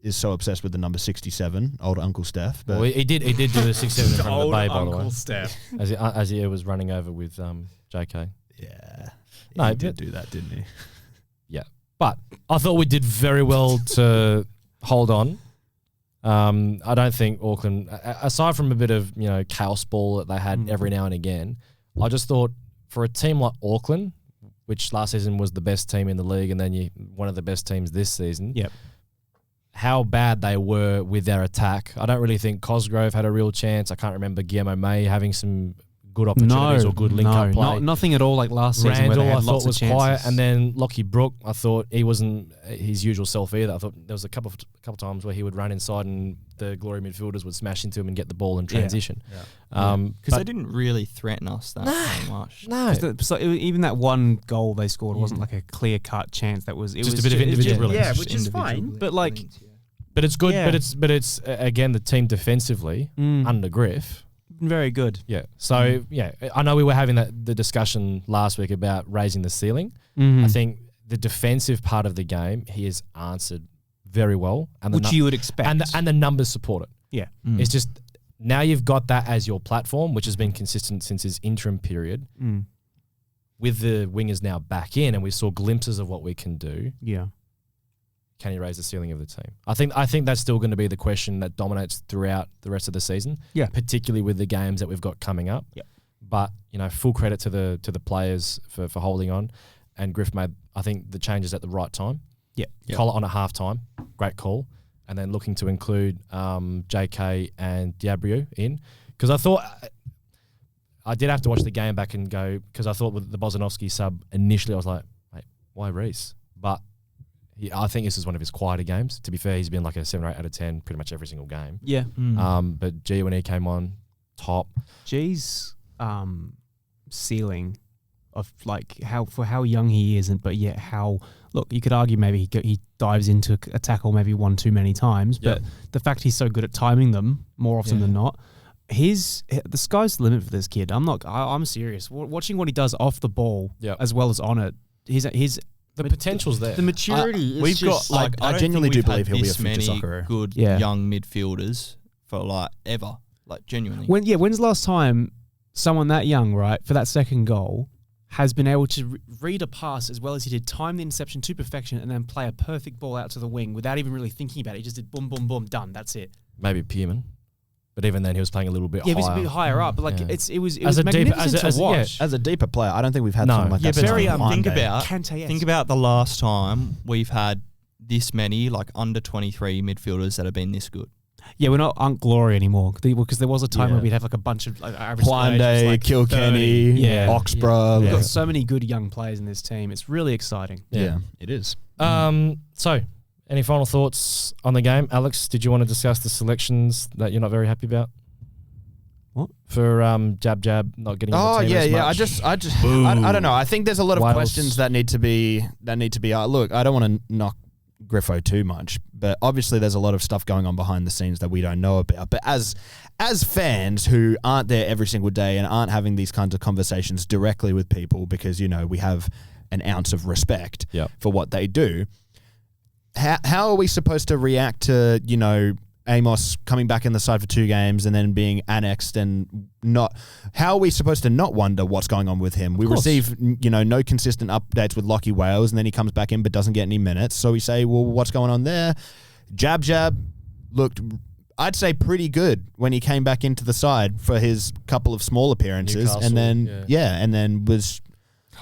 is so obsessed with the number 67, old Uncle Steph. But well, he did do the 6-7 in front of the bay, by the way. Steph. As he was running over with JK. Yeah. No, he did do that, didn't he? Yeah. But I thought we did very well to hold on. I don't think Auckland, aside from a bit of chaos ball that they had every now and again, I just thought for a team like Auckland, which last season was the best team in the league, and then one of the best teams this season. Yep. How bad they were with their attack. I don't really think Cosgrove had a real chance. I can't remember Guillermo May having some good opportunities or good link-up play. Nothing at all like last season Randall, where they had I thought lots was of chances. quiet, and then Lockie Brook, I thought he wasn't his usual self either. I thought there was a couple times where he would run inside and the Glory midfielders would smash into him and get the ball in transition. Because they didn't really threaten us that much. No, So even that one goal they scored wasn't like a clear-cut chance. It was a bit of individual brilliance. Yeah, which is fine. But like, but it's good. Yeah. But it's again the team defensively under Griff. very good. Yeah. So I know we were having the discussion last week about raising the ceiling. Mm-hmm. I think the defensive part of the game he has answered very well, and which you would expect, and the numbers support it. Yeah. It's just now you've got that as your platform, which has been consistent since his interim period. With the wingers now back in, and we saw glimpses of what we can do. Yeah. Can he raise the ceiling of the team? I think that's still going to be the question that dominates throughout the rest of the season. Yeah. Particularly with the games that we've got coming up. Yeah. But full credit to the players for holding on, and Griff made I think the changes at the right time. Yeah. Collar on at halftime, great call, and then looking to include JK and Diabrieu in, because I thought. I did have to watch the game back and go, because I thought with the Bozanovsky sub initially I was like, mate, why Reece? But I think this is one of his quieter games. To be fair, he's been like a 7 or 8 out of 10 pretty much every single game. Yeah. But G, when he came on, top. G's ceiling of like how young he is, but yet how, look, you could argue maybe he dives into a tackle maybe one too many times, but the fact he's so good at timing them more often than not, the sky's the limit for this kid. I'm serious. Watching what he does off the ball as well as on it, the potential's there. The maturity. We've got like I genuinely do believe he'll be a future soccer. Good young midfielders for like ever, like genuinely. When's the last time someone that young, right, for that second goal, has been able to read a pass as well as he did, time the interception to perfection, and then play a perfect ball out to the wing without even really thinking about it. He just did boom, boom, boom, done. That's it. Maybe Pearman. But even then, he was playing a little bit higher. Yeah, he was a bit higher up. But like it was as magnificent to watch. As a deeper player, I don't think we've had someone like that. But very think about the last time we've had this many like under 23 midfielders that have been this good. Yeah, we're not Aunt Glory anymore because there was a time where we'd have like a bunch of like average Huande, like Kilkenny, Oxborough. We've got so many good young players in this team. It's really exciting. Yeah, it is. So, any final thoughts on the game? Alex, did you want to discuss the selections that you're not very happy about? What? For Jab not getting in the team as much? I don't know. I think there's a lot of questions that need to be look, I don't want to knock Griffo too much, but obviously there's a lot of stuff going on behind the scenes that we don't know about. But as fans who aren't there every single day and aren't having these kinds of conversations directly with people, because we have an ounce of respect for what they do, how are we supposed to react to Amos coming back in the side for 2 games and then being annexed and not? How are we supposed to not wonder what's going on with him? We receive no consistent updates with Lockie Wales, and then he comes back in but doesn't get any minutes. So we say, well, what's going on there? Jab looked, I'd say, pretty good when he came back into the side for his couple of small appearances, Newcastle, and then and then was.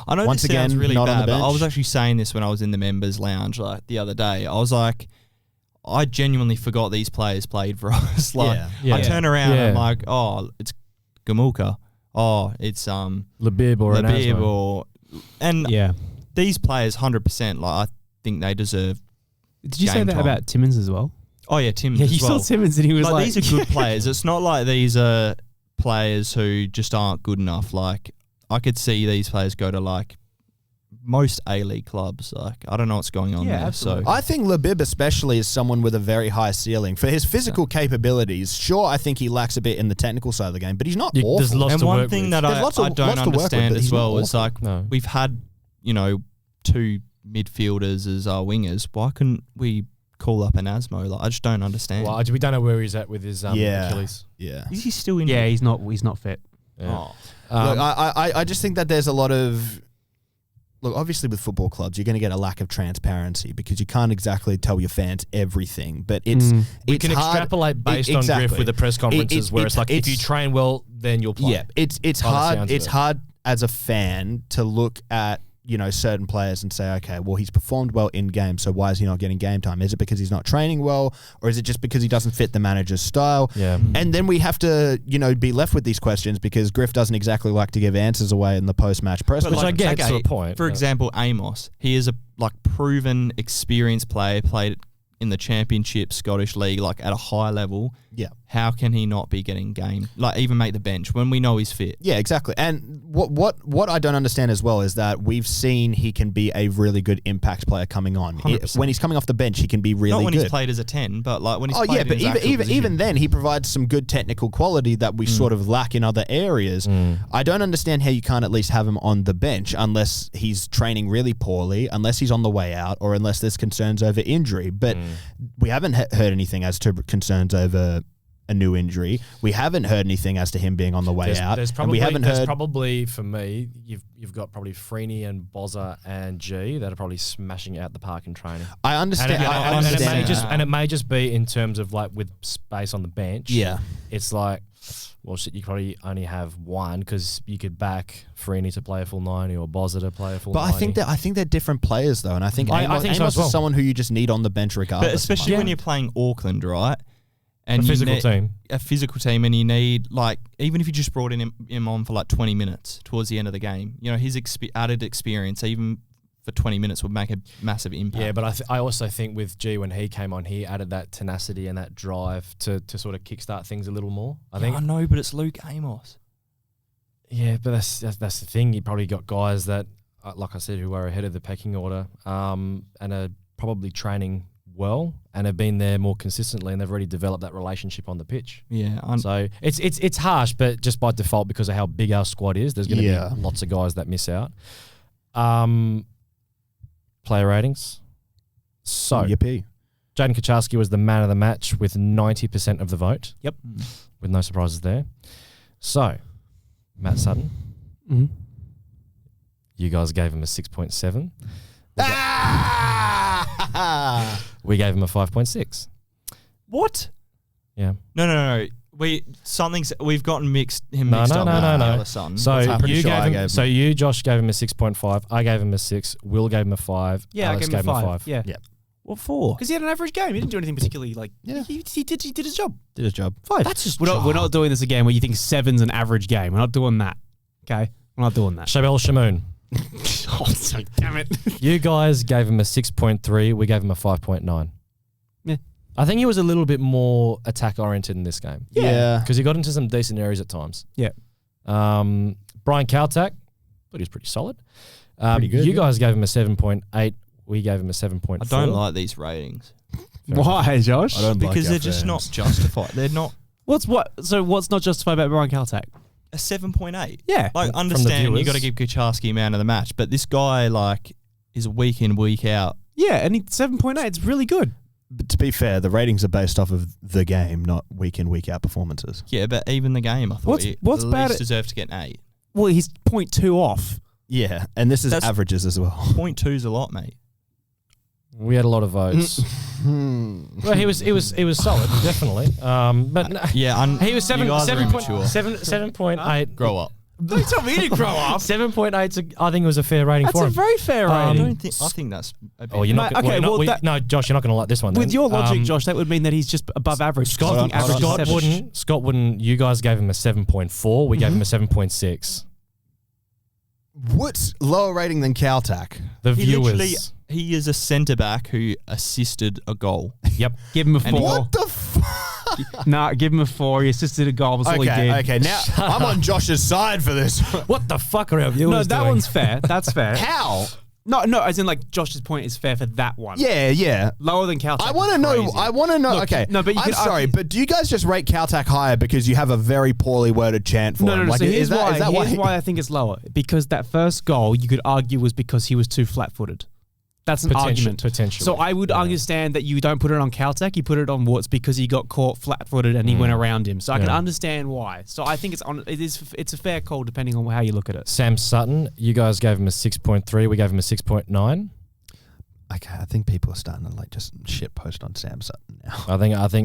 I know once this sounds again really not on bad, the bench. but I was actually saying this when I was in the members' lounge like the other day. I was like, I genuinely forgot these players played for us. I turn around and I'm like, oh, it's Gamulka. Oh, it's Labib or these players 100%. Like I think they deserve. Did you say that about Timmins as well? Oh yeah, Timmins. Yeah, as you well. saw Timmins and he was like these are good players. It's not like these are players who just aren't good enough. Like I could see these players go to like most A-League clubs. Like I don't know what's going on there. Absolutely. So I think Labib especially is someone with a very high ceiling for his physical capabilities. Sure, I think he lacks a bit in the technical side of the game, but he's not awful. There's lots and to one work thing with. that I don't understand as well is like we've had 2 midfielders as our wingers. Why couldn't we call up an Asmo? Like I just don't understand. Well, we don't know where he's at with his Achilles. Yeah, is he still in? Yeah, he's not fit. Yeah. Look, I just think that there's a lot of. Look, obviously with football clubs, you're going to get a lack of transparency because you can't exactly tell your fans everything. But we can hard, extrapolate based on Griff with the press conferences where it's like, if you train well, then you'll play. Yeah, it's hard. It's hard as a fan to look at certain players and say, okay, well, he's performed well in game, so why is he not getting game time? Is it because he's not training well, or is it just because he doesn't fit the manager's style? Yeah. And then we have to, be left with these questions because Griff doesn't exactly like to give answers away in the post-match press. Which I get to a point. For example, Amos, he is a proven, experienced player, played in the Championship Scottish League, at a high level. Yeah. How can he not be getting game? Even make the bench when we know he's fit. Yeah, exactly. And what I don't understand as well is that we've seen he can be a really good impact player coming on. When he's coming off the bench, he can be really good. Not when he's played as a 10, but when he's played but even then, he provides some good technical quality that we sort of lack in other areas. I don't understand how you can't at least have him on the bench unless he's training really poorly, unless he's on the way out, or unless there's concerns over injury. But we haven't heard anything as to concerns over a new injury. We haven't heard anything as to him being on the way out. There's and probably, we haven't heard. probably, for me, you've got probably Freeney and Bozza and G that are probably smashing out the park in training. I understand. I understand. And it may just be in terms of like with space on the bench. Yeah. It's like, well, shit, you probably only have one because you could back Freeney to play a full 90 or Bozza to play a full 90. But I think they're different players though, and I think Amos so as well. is someone who you just need on the bench regardless. But especially when you're playing Auckland, right? And a physical team. A physical team, and you need, like, even if you just brought him on for like 20 minutes towards the end of the game, you know, his added experience, even for 20 minutes, would make a massive impact. Yeah, but I also think with G, when he came on, he added that tenacity and that drive to sort of kickstart things a little more. I think. I know, but it's Luke Amos. Yeah, but that's the thing. You probably got guys that, like I said, who are ahead of the pecking order, and are probably training well and have been there more consistently, and they've already developed that relationship on the pitch. Yeah. So it's harsh, but just by default, because of how big our squad is, there's going to be lots of guys that miss out. Player ratings. So, Yippee. Jaden Kucharski was the man of the match with 90% of the vote. Yep. With no surprises there. So, Matt Sutton. Mm-hmm. You guys gave him a 6.7. We gave him a 5.6. What? Yeah. No. We've gotten mixed. No. Son. So sure you, Josh, gave him a 6.5. I gave him a 6. Will gave him a 5. Yeah, Alex I gave him a 5. Yeah. What for? Because he had an average game. He didn't do anything particularly like. Yeah. He did his job. Did his job. 5. That's his We're not doing this again where you think 7's an average game. We're not doing that. Okay, we're not doing that. Shabelle Shamoon. Oh, damn it! You guys gave him a 6.3. We gave him a 5.9. Yeah. I think he was a little bit more attack oriented in this game. Yeah. Because he got into some decent areas at times. Yeah. Brian Kaltak, but he was pretty solid. Pretty good, You yeah. guys gave him a 7.8. We gave him a 7.4. I don't like these ratings Why, Josh? I don't like because our they're just not fans. justified. They're not So what's not justified about Brian Kaltak? a 7.8. Yeah. Like, From the understand you viewers. got to give Kucharski man of the match, but this guy, like, is week in, week out. Yeah, and 7.8. It's really good. But to be fair, the ratings are based off of the game, not week in, week out performances. Yeah, but even the game, I thought What's at bad least at- deserved to get an 8. Well, he's 0.2 off. Yeah, and this is That's- averages as well. 0.2's a lot, mate. We had a lot of votes. Well, he was solid, definitely. But no, Yeah, he was you guys are immature. 7.8. Grow up. Don't tell me to grow up. 7.8. I think it was a fair rating That's for a him. very fair Um, rating. I think that's a bit. Oh, you're not. Mate, okay, no, Josh, you're not going to like this one. With then. your logic, Josh, that would mean that he's just above average. Scott, I think average is 7. Scott wouldn't. You guys gave him a 7.4. We gave him a 7.6. What's lower rating than Caltac? The He literally, viewers. he is a centre back who assisted a goal. Yep. Give him a And 4. What the fuck? Nah, give him a 4. He assisted a goal. That's all he did. Okay. Now I'm on Josh's side for this. What the fuck are our viewers No, that doing? one's fair. That's fair. How? No, as in like Josh's point is fair for that one. Yeah. Lower than Caltech. I want to know. Look, Okay. no, but you I'm can sorry, argue- but do you guys just rate Caltac higher because you have a very poorly worded chant for him? No. Like, So here's is that here's why I think it's lower. Because that first goal, you could argue, was because he was too flat-footed. That's an argument. Potentially. So I would understand that you don't put it on Caltech, you put it on Woods because he got caught flat-footed and he went around him. So I can understand why. So I think it's a fair call depending on how you look at it. Sam Sutton, you guys gave him a 6.3. We gave him a 6.9. Okay, I think people are starting to like just shit post on Sam Sutton now. I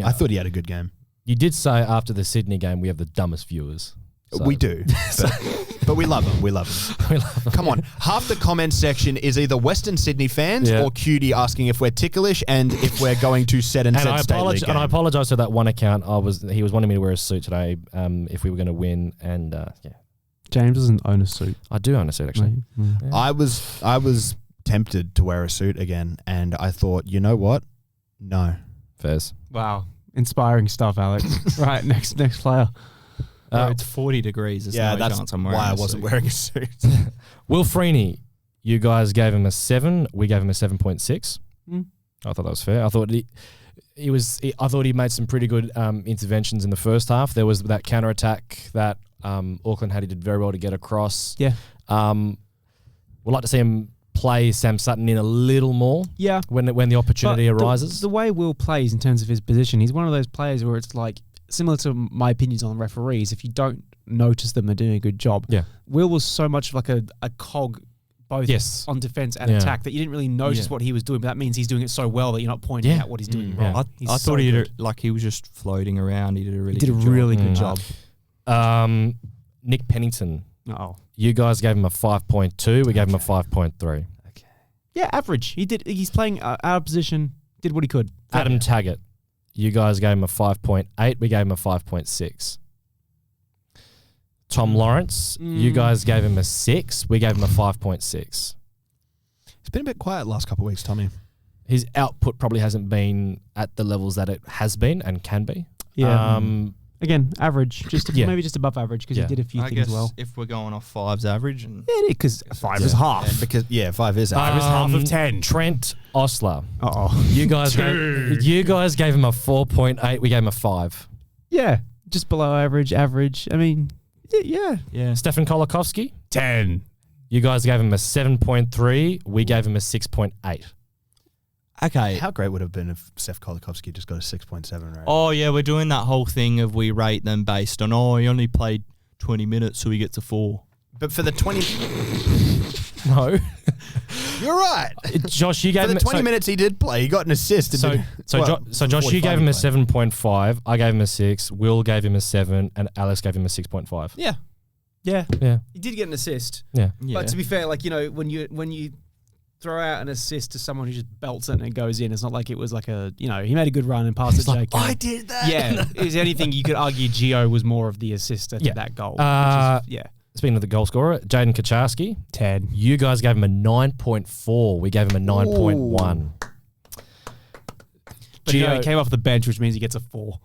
I thought he had a good game. you did say after the Sydney game we have the dumbest viewers. So- We do, but we love him. We love him. Come on, half the comment section is either Western Sydney fans Yeah. or Cutie asking if we're ticklish and if we're going to set And I state apologize. league And I game. apologize to that one account. He was wanting me to wear a suit today. If we were going to win, and yeah, James doesn't own a suit. I do own a suit actually. Yeah. I was tempted to wear a suit again, and I thought, you know what? No. Fairs. Wow. Inspiring stuff, Alex. Right, next player. Bro, it's 40 degrees. There's no that's chance I'm wearing why I a wasn't suit. wearing a suit. Will Freeney, you guys gave him a 7. We gave him a 7.6. I thought that was fair. I thought I thought he made some pretty good interventions in the first half. There was that counter attack that Auckland had. He did very well to get across. Yeah. We'd like to see him play Sam Sutton in a little more. Yeah. When the opportunity But arises. The way Will plays in terms of his position, he's one of those players where it's like similar to my opinions on referees, if you don't notice them, they're doing a good job. Yeah. Will was so much like a cog both on defense and attack that you didn't really notice what he was doing, but that means he's doing it so well that you're not pointing out what he's doing wrong. I thought he was just floating around. He did a really good job. Nick Pennington. Oh. You guys gave him a 5.2. We gave him a 5.3. Okay. Yeah, average. He's playing out of position, did what he could. Adam Taggart. You guys gave him a 5.8. We gave him a 5.6. Tom Lawrence. You guys gave him a 6. We gave him a 5.6. It's been a bit quiet last couple of weeks, Tommy. His output probably hasn't been at the levels that it has been and can be. Yeah. Again, average. Maybe just above average because he did a few I things guess well. if we're going off 5's average. And because 5 is half. Yeah, because 5 is 5 is half of 10. Trent Osler. Uh-oh. You guys gave him a 4.8. We gave him a 5. Yeah. Just below average. I mean, yeah. Stefan Kolakovsky. 10. You guys gave him a 7.3. We gave him a 6.8. Okay. How great would it have been if Seth Kolikovsky just got a 6.7 rate? Oh, yeah, we're doing that whole thing of we rate them based on, he only played 20 minutes, so he gets a 4. But for the 20... No. You're right. Josh, you gave for him... the 20 minutes he did play, he got an assist. So Josh, you gave him a 7.5. I gave him a 6. Will gave him a 7. And Alex gave him a 6.5. Yeah. He did get an assist. Yeah. But to be fair, when you throw out an assist to someone who just belts it and it goes in, it's not like it was like he made a good run and passed it to JK. I did that. Yeah. Is anything you could argue Gio was more of the assister to that goal. Speaking of the goal scorer, Jaden Kaczarski. 10. You guys gave him a 9.4. We gave him a 9.1. But he came off the bench, which means he gets a 4.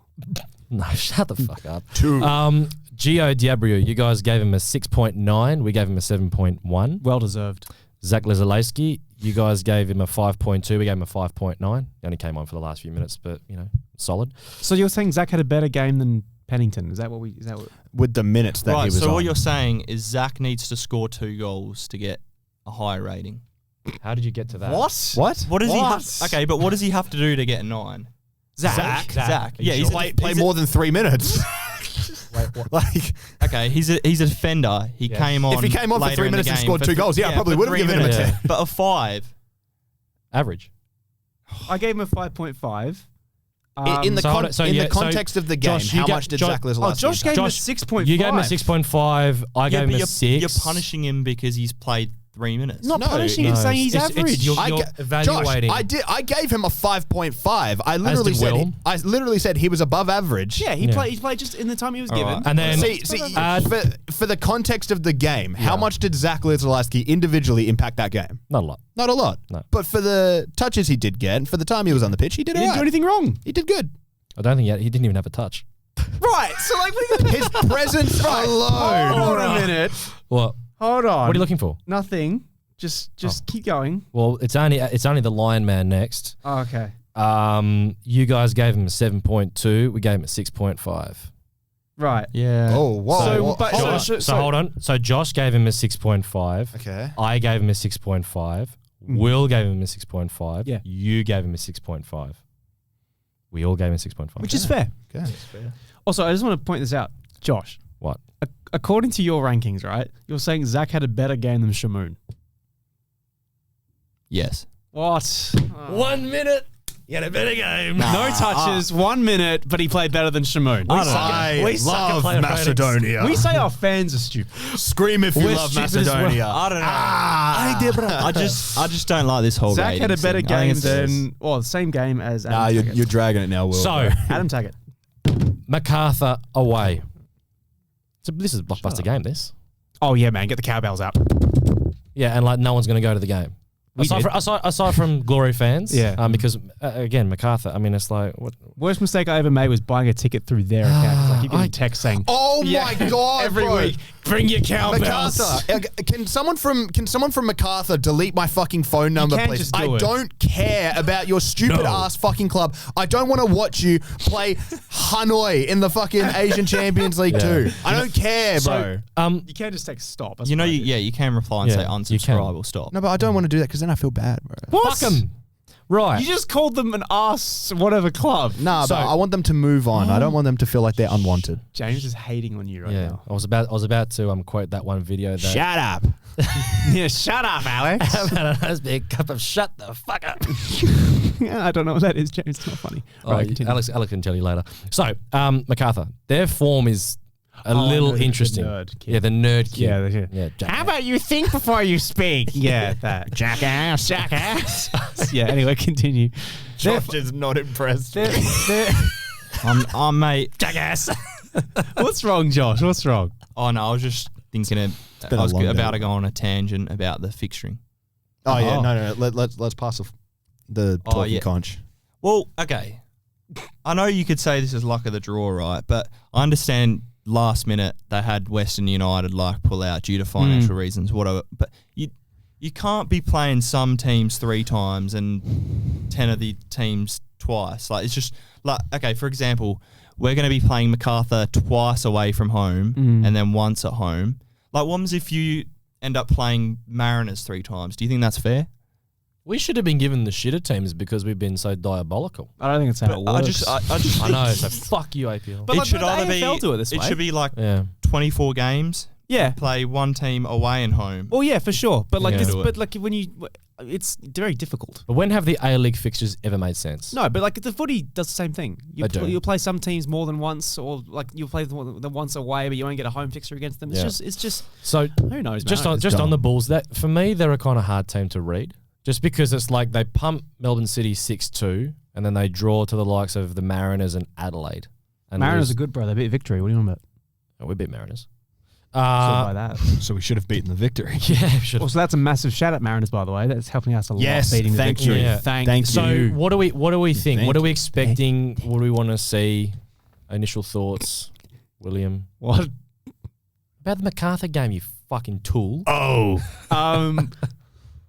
No, shut the fuck up. 2. Gio Diabriou, you guys gave him a 6.9. We gave him a 7.1. Well deserved. Zach Lezalewski, you guys gave him a 5.2. We gave him a 5.9. He only came on for the last few minutes, but, solid. So you're saying Zach had a better game than Pennington? Is that what with the minutes that he was on? So what you're saying is Zach needs to score 2 goals to get a higher rating. How did you get to that? What? What does he have? Okay, but what does he have to do to get a 9? Zach. Yeah, he's play more than 3 minutes. Wait, what? Okay, he's a defender. He came on. If he came on for 3 minutes and scored 2 goals, I probably would have given him a 10. But a 5. Average. I gave him a 5.5. In the context of the game, Josh, how much did Zach Lezalewski? Josh gave him a 6.5. You gave him a 6.5. I gave him a 6. You're punishing him because he's played 3 minutes. Not punishing him, saying he's average. You're evaluating. Josh, I gave him a 5.5. I literally said he was above average. Yeah, he played just in the time he was given. Right. And then for the context of the game, how much did Zach Lezalewski individually impact that game? Not a lot. Not a lot. No. But for the touches he did get, and for the time he was on the pitch, he did all right. He didn't do anything wrong. He did good. I don't think he didn't even have a touch. Right. So his presence alone. Hold on a minute. What? Hold on. What are you looking for? Nothing. Just keep going. Well, it's only the Lion Man next. Oh, okay. You guys gave him a 7.2. We gave him a 6.5. Right. Yeah. Oh, wow. So hold on. So Josh gave him a 6.5. Okay. I gave him a 6.5. Will gave him a 6.5. Yeah. You gave him a 6.5. We all gave him a 6.5. Which is fair. Okay. That's fair. Also, I just want to point this out. Josh. What? According to your rankings, right, you're saying Zach had a better game than Shamoon. Yes. What? 1 minute. He had a better game. No touches, 1 minute, but he played better than Shamoon. I love Macedonia. We say our fans are stupid. Scream if you love Macedonia. I don't know. I just don't like this whole Zach had a better game than the same game as Adam Taggart. You're dragging it now, Will. So, Adam Taggart. MacArthur away. So this is a blockbuster game, this. Oh, yeah, man. Get the cowbells out. Yeah, and no one's going to go to the game. Aside from Glory fans, because again, MacArthur. I mean, it's like what worst mistake I ever made was buying a ticket through their account. I keep getting texts saying, "Oh my god, every week, bring your cowbells." MacArthur, can someone from MacArthur delete my fucking phone number, please? I don't care about your stupid ass fucking club. I don't want to watch you play Hanoi in the fucking Asian Champions League 2. I don't care, bro. You can't just text stop. You can reply and say unsubscribe or stop. No, but I don't want to do that because then I feel bad, bro. Fuck them. Right. You just called them an arse whatever club. Nah, So- but I want them to move on. I don't want them to feel like they're unwanted. James is hating on you right Yeah, now. I was about to quote that one video. That Shut up. Yeah, shut up, Alex. I've had a nice big cup of shut the fuck up. Yeah, I don't know what that is, James. It's not funny. Right, continue. Alex can tell you later. So, MacArthur, their form is a little the interesting. nerd kid. Yeah, the nerd kid. Yeah, yeah. How about you think before you speak? Yeah, that. Jackass. Yeah, anyway, continue. Josh is not impressed. I'm mate. Jackass? What's wrong, Josh? What's wrong? Oh no, I was just thinking been I was a long about day. to go on a tangent about the fixturing. Oh, yeah. Oh. No. Let's pass the talking yeah. conch. Well, okay. I know you could say this is luck of the draw, right? But I understand last minute they had Western United pull out due to financial reasons, whatever. But you can't be playing some teams 3 times and 10 of the teams twice. Like, it's just okay, for example, we're going to be playing MacArthur twice away from home and then once at home. Like, what happens if you end up playing Mariners 3 times? Do you think that's fair? We should have been given the shitter teams because we've been so diabolical. I don't think it's how it works. I just I know, so fuck you, APL. But it like, should the either AFL be do it this way. should be like yeah. 24 games. Yeah. Play one team away and home. Well, yeah, for sure. But like, Yeah. when you, it's very difficult. But when have the A-League fixtures ever made sense? No, but like the footy does the same thing. They do. You'll play some teams more than once, or like you'll play them once away, but you won't get a home fixture against them. It's Yeah. just So who knows, man? just on dumb. the Bulls, that for me they're a kind of hard team to read. Just because it's like they pump Melbourne City 6-2 and then they draw to the likes of the Mariners and Adelaide. And Mariners are good, bro. They beat Victory. What are you on about? Oh, we beat Mariners. So by that. So we should have beaten the victory. Yeah, should. Well, so that's a massive shout at Mariners, by the way. That's helping us a Yes, lot. Beating the thank Victory. you. Yeah. Thank So you. what do we think? Thank What are we you. expecting? What do we want to see? Initial thoughts, William. What? About the MacArthur game, you fucking tool. Oh.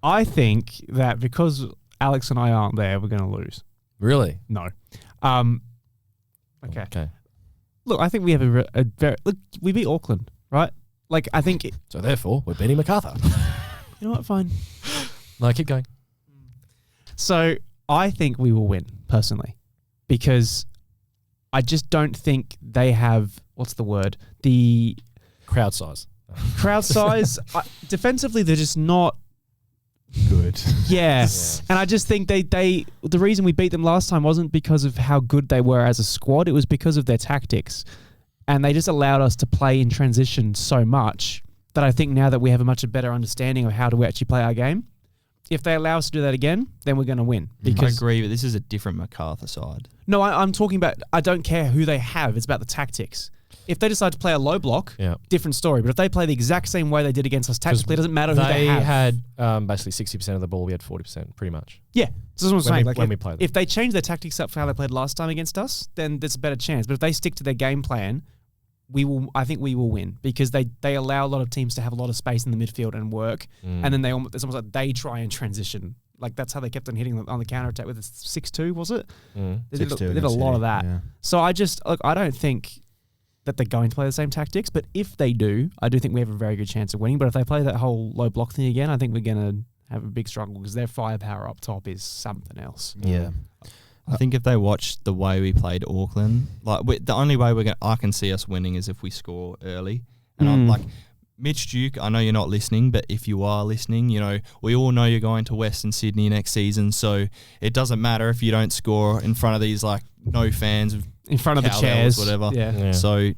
I think that because Alex and I aren't there, we're going to lose. Really? No. Okay. Okay. Look, I think we have a very look. We beat Auckland, right? Like, I think So therefore, we're beating MacArthur. you know what? Fine. No, keep going. So I think we will win personally, because I just don't think they have what's the word the Crowd size. crowd size. Defensively, they're just not. Good. Yes, and I just think they the reason we beat them last time wasn't because of how good they were as a squad. It was because of their tactics, and they just allowed us to play in transition so much that I think now that we have a much better understanding of how to actually play our game, if they allow us to do that again, then we're going to win. I Because agree, but this is a different MacArthur side. no, I'm talking about. I don't care who they have. It's about the tactics. If they decide to play a low block, Yeah. different story. But if they play the exact same way they did against us tactically, it doesn't matter who they They have. had basically 60% of the ball. We had 40%, pretty much. Yeah, so that's what I'm saying. Like, when we play them. if they change their tactics up for how they played last time against us, then there's a better chance. But if they stick to their game plan, I think we will win, because they allow a lot of teams to have a lot of space in the midfield and work, and then it's almost like they try and transition. Like, that's how they kept on hitting on the counter attack with a 6-2, was it? They did 6-2 a against lot of City, that. yeah. So I don't think that they're going to play the same tactics, but if they do, I do think we have a very good chance of winning. But if they play that whole low block thing again, I think we're going to have a big struggle, because their firepower up top is something else. Yeah. I think if they watch the way we played Auckland, the only way I can see us winning is if we score early. And I'm like, Mitch Duke, I know you're not listening, but if you are listening, we all know you're going to Western Sydney next season, so it doesn't matter if you don't score in front of these no fans, In front of the cowbells, chairs. whatever. Yeah. So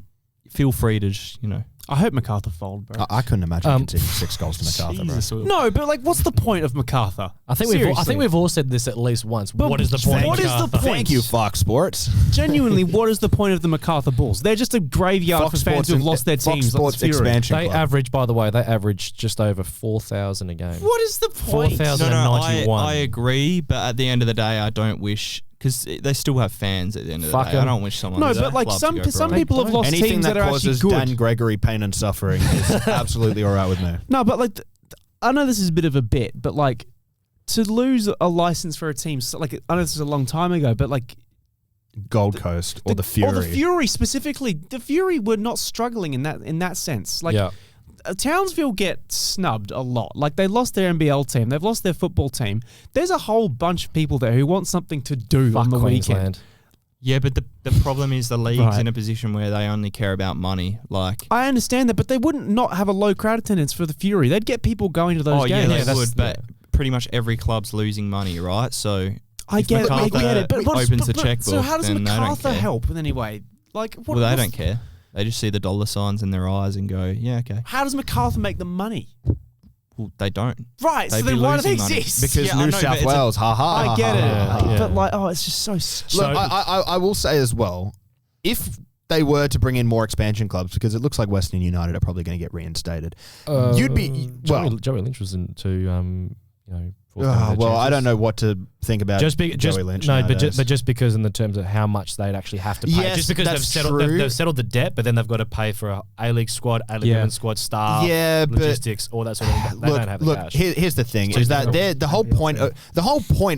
feel free to just, I hope MacArthur fold, bro. I couldn't imagine conceding 6 goals to MacArthur, Jesus, bro. No, but like, what's the point of MacArthur? I think we've all said this at least once. But what is the point? what of is the MacArthur? point? Thank you, Fox Sports. Genuinely, what is the point of the MacArthur Bulls? They're just a graveyard for fans who've lost their Fox teams. Sports Like, it's fury. expansion They club. average, by the way, just over 4,000 a game. What is the point? 4,091. I agree, but at the end of the day, I don't wish, because they still have fans at the end of the Fuck day. I 'em. don't wish someone. No, who's but a like club some to go some broke. people have lost Anything teams that that are actually causes good. Dan Gregory pain and suffering is absolutely all right with me. No, but like, I know this is a bit of a bit, but like, to lose a license for a team, so like, I know this is a long time ago, but like, Gold Coast or the Fury. Or the Fury specifically, the Fury were not struggling in that sense. Like, Yeah. Townsville get snubbed a lot. Like, they lost their NBL team. They've lost their football team. There's a whole bunch of people there who want something to do on the weekend. Yeah, but the problem is the league's in a position where they only care about money. Like, I understand that, but they wouldn't not have a low crowd attendance for the Fury. They'd get people going to those games. Yeah, they would, but pretty much every club's losing money, right? So I get it, but opens the checkbook. So how does then MacArthur help in any way? Like, well, they don't care. They just see the dollar signs in their eyes and go, yeah, okay. How does MacArthur make the money? Well, they don't. Right, so then why do they exist? Because New South Wales, I get it. But like, it's just so stupid. Look, I will say as well, if they were to bring in more expansion clubs, because it looks like Western United are probably going to get reinstated, you'd be Joey Lynch was into I don't know what to think about Joey Lynch. No, but just because in the terms of how much they'd actually have to pay, yes, just because they've settled the debt, but then they've got to pay for a league squad, A-League women's squad, staff, logistics, all that sort of thing. They don't have the cash. Here's the thing: is that the whole point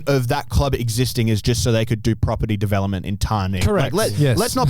of that club existing is just so they could do property development in Tarney. Correct. Let's not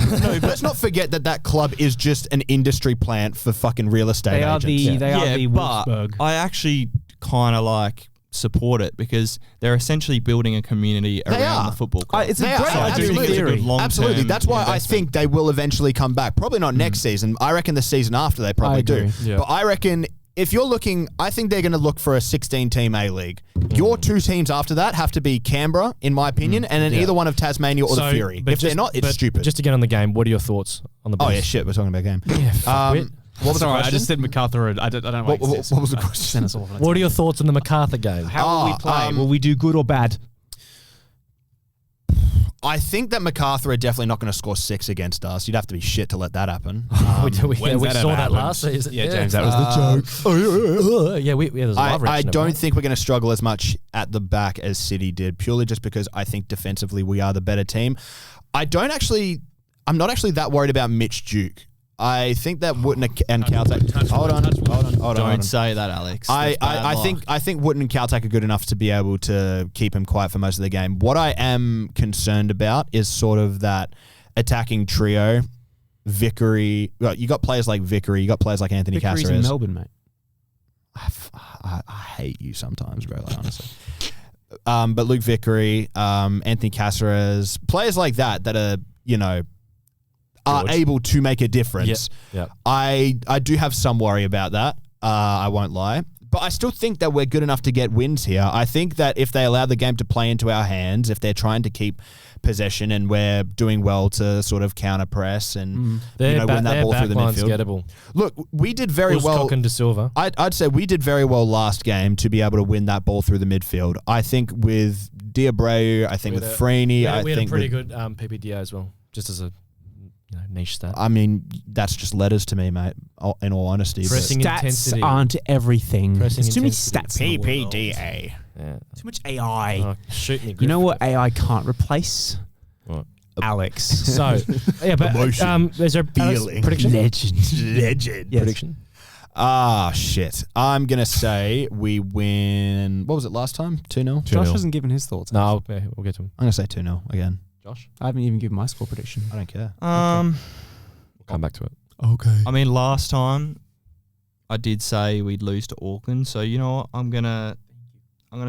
forget that club is just an industry plant for fucking real estate agents. They are the Wolfsburg. I actually kind of support it because they're essentially building a community around the football club. It's a great idea. Absolutely. That's why I think they will eventually come back. Probably not next season. I reckon the season after they probably do. Yeah. But I reckon if you're looking, I think they're going to look for a 16-team A-League. Your two teams after that have to be Canberra, in my opinion, and then either one of Tasmania or the Fury. If they're not, it's stupid. Just to get on the game, what are your thoughts on the Blues? Oh, yeah, shit. We're talking about game. Yeah, what was the question? I just said MacArthur. I don't know what was the question? What are your thoughts on the MacArthur game? How will we play? Will we do good or bad? I think that MacArthur are definitely not going to score 6 against us. You'd have to be shit to let that happen. We saw that last season. Yeah, James, that was the joke. There's a live reaction I of don't that. think we're going to struggle as much at the back as City did, purely just because I think defensively we are the better team. I'm not actually that worried about Mitch Duke. I think that Wooten and Caltech. Hold on. Don't say that, Alex. I think Wooten and Caltech are good enough to be able to keep him quiet for most of the game. What I am concerned about is sort of that attacking trio. Vickery. Well, you got players like Vickery. You got players like Anthony Caceres. Vickery's in Melbourne, mate. I hate you sometimes, bro. Like, honestly. But Luke Vickery, Anthony Caceres, players like that are are able to make a difference. Yep. I do have some worry about that. I won't lie. But I still think that we're good enough to get wins here. I think that if they allow the game to play into our hands, if they're trying to keep possession and we're doing well to sort of counter press and win that ball through the midfield. Gettable. Look, we did very well. And De Silva. I'd say we did very well last game to be able to win that ball through the midfield. I think with Diabreu, I think with Freeney, we had a pretty good PPDA as well, just as a niche stat. I mean, that's just letters to me, mate, in all honesty. Pressing Stats intensity. aren't everything. There's too many stats. PPDA. Yeah. Too much AI. Oh, shoot me. You know what AI can't replace? What? Alex. So, yeah, but there's a prediction. Legend. Yes. Prediction. Shit. I'm going to say we win. What was it last time? 2-0? Josh hasn't given his thoughts. No, we'll get to him. I'm going to say 2-0 again. Josh? I haven't even given my score prediction. I don't care. We'll come back to it. Okay. I mean, last time I did say we'd lose to Auckland, so you know what? I'm gonna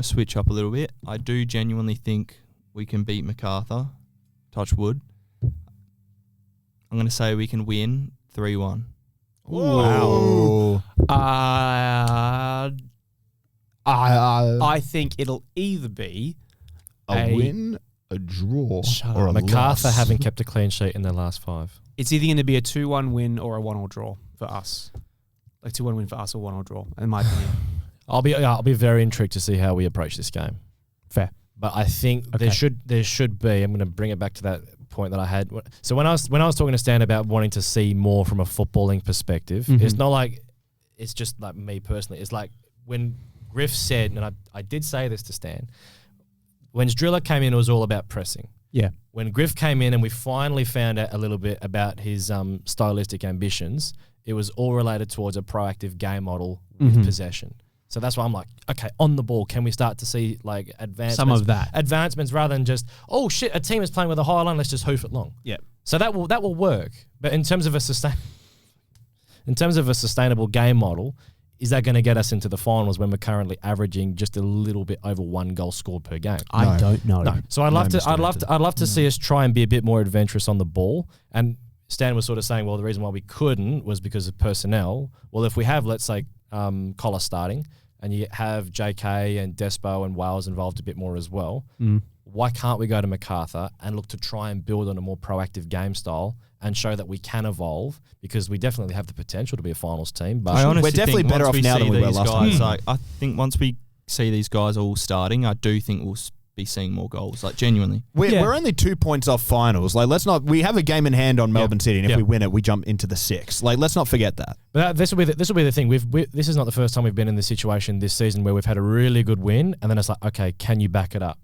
switch up a little bit. I do genuinely think we can beat MacArthur. Touch wood. I'm gonna say we can win 3-1. Wow. I think it'll either be a win, a draw, or a MacArthur loss. haven't kept a clean sheet in their last 5. It's either going to be a 2-1 win or a 1-1 draw for us. Like 2-1 win for us or 1-1 draw, in my opinion. I'll be very intrigued to see how we approach this game. Fair. But I think there should be. I'm going to bring it back to that point that I had. So when I was talking to Stan about wanting to see more from a footballing perspective, it's not like it's just like me personally. It's like when Griff said, and I did say this to Stan, when Driller came in, it was all about pressing. Yeah. When Griff came in and we finally found out a little bit about his stylistic ambitions, it was all related towards a proactive game model with possession. So that's why I'm like, okay, on the ball, can we start to see like advancements? Some of that. Advancements rather than just, oh shit, a team is playing with a high line, let's just hoof it long. Yeah. So that will work. But in terms of a in terms of a sustainable game model, is that going to get us into the finals when we're currently averaging just a little bit over 1 goal scored per game? I don't know. No. So I'd love to see us try and be a bit more adventurous on the ball. And Stan was sort of saying, well, the reason why we couldn't was because of personnel. Well, if we have, let's say, Collar starting, and you have JK and Despo and Wales involved a bit more as well, why can't we go to MacArthur and look to try and build on a more proactive game style and show that we can evolve? Because we definitely have the potential to be a finals team. But we're definitely better off now than we were last time. Like, I think once we see these guys all starting, I do think we'll be seeing more goals, like genuinely. We're only 2 points off finals. Like, let's not. We have a game in hand on Melbourne City, and if we win it, we jump into the 6. Like, let's not forget that. But this will be the thing. This is not the first time we've been in this situation this season where we've had a really good win, and then it's like, okay, can you back it up?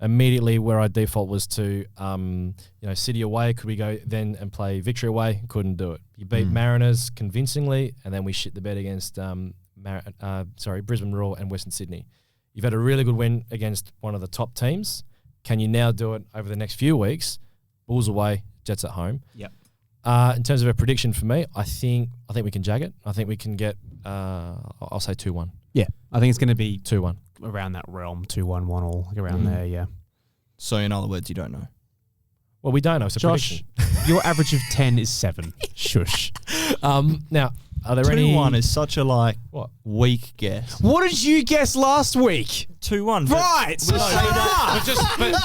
Immediately, where our default was to, City away. Could we go then and play Victory away? Couldn't do it. You beat Mariners convincingly, and then we shit the bed against Brisbane Roar and Western Sydney. You've had a really good win against one of the top teams. Can you now do it over the next few weeks? Bulls away, Jets at home. Yep. In terms of a prediction for me, I think we can jag it. I think we can get. I'll say 2-1. Yeah, I think it's going to be 2-1 around that realm. 2-1, 1-1, like around there. Yeah. So in other words, you don't know. Well, we don't know. It's a Josh, prediction. your average of 10 is 7. Shush. Now, are there 2-1 is such a weak guess. What did you guess last week? 2-1. Right.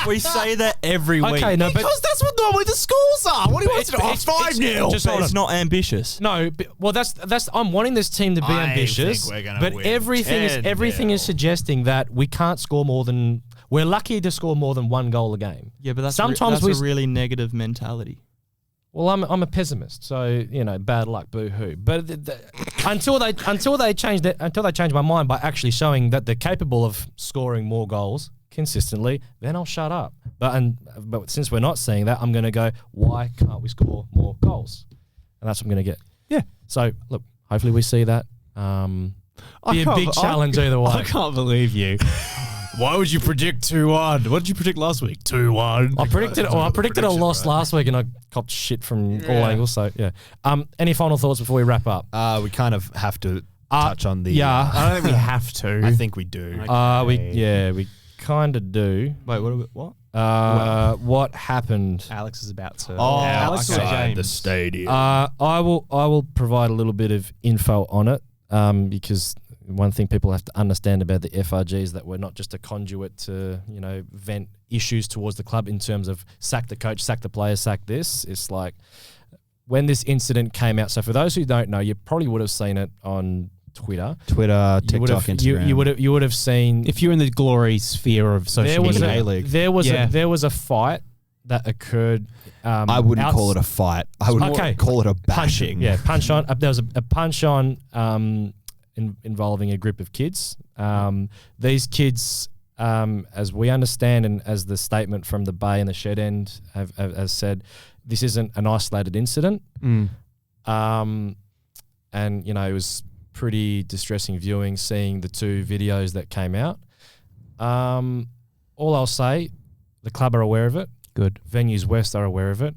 We say that every week. Okay, no, but because that's what normally the scores are. What do you want to do? 5-0. It's not ambitious. No, well, that's. I'm wanting this team to be ambitious, think we're gonna but win everything is suggesting that we can't score more than. We're lucky to score more than 1 goal a game. Yeah, but that's sometimes a really negative mentality. Well, I'm a pessimist, so bad luck, boo hoo. But until they change my mind by actually showing that they're capable of scoring more goals consistently, then I'll shut up. But since we're not seeing that, I'm going to go, why can't we score more goals? And that's what I'm going to get. Yeah. So look, hopefully we see that. Be a big challenge either way. I can't believe you. Why would you predict 2-1? What did you predict last week? 2-1. I predicted a loss last week, and I copped shit from all angles. So yeah. Any final thoughts before we wrap up? We kind of have to touch on the. Yeah, I don't think we have to. I think we do. We kind of do. Wait, what? What happened? Alex is about to. Alex outside the stadium. I will provide a little bit of info on it, because one thing people have to understand about the FRG is that we're not just a conduit to, vent issues towards the club in terms of sack the coach, sack the players, sack this. It's like when this incident came out. So for those who don't know, you probably would have seen it on Twitter, TikTok, Instagram. You would have seen, if you're in the glory sphere of social media. There was a fight that occurred. I wouldn't call it a fight. I would call it a bashing. Punch on. There was a punch on. Involving a group of kids. These kids, as we understand and as the statement from the Bay and the Shed End has said, this isn't an isolated incident. And, it was pretty distressing viewing, seeing the 2 videos that came out. All I'll say, the club are aware of it. Good. Venues West are aware of it.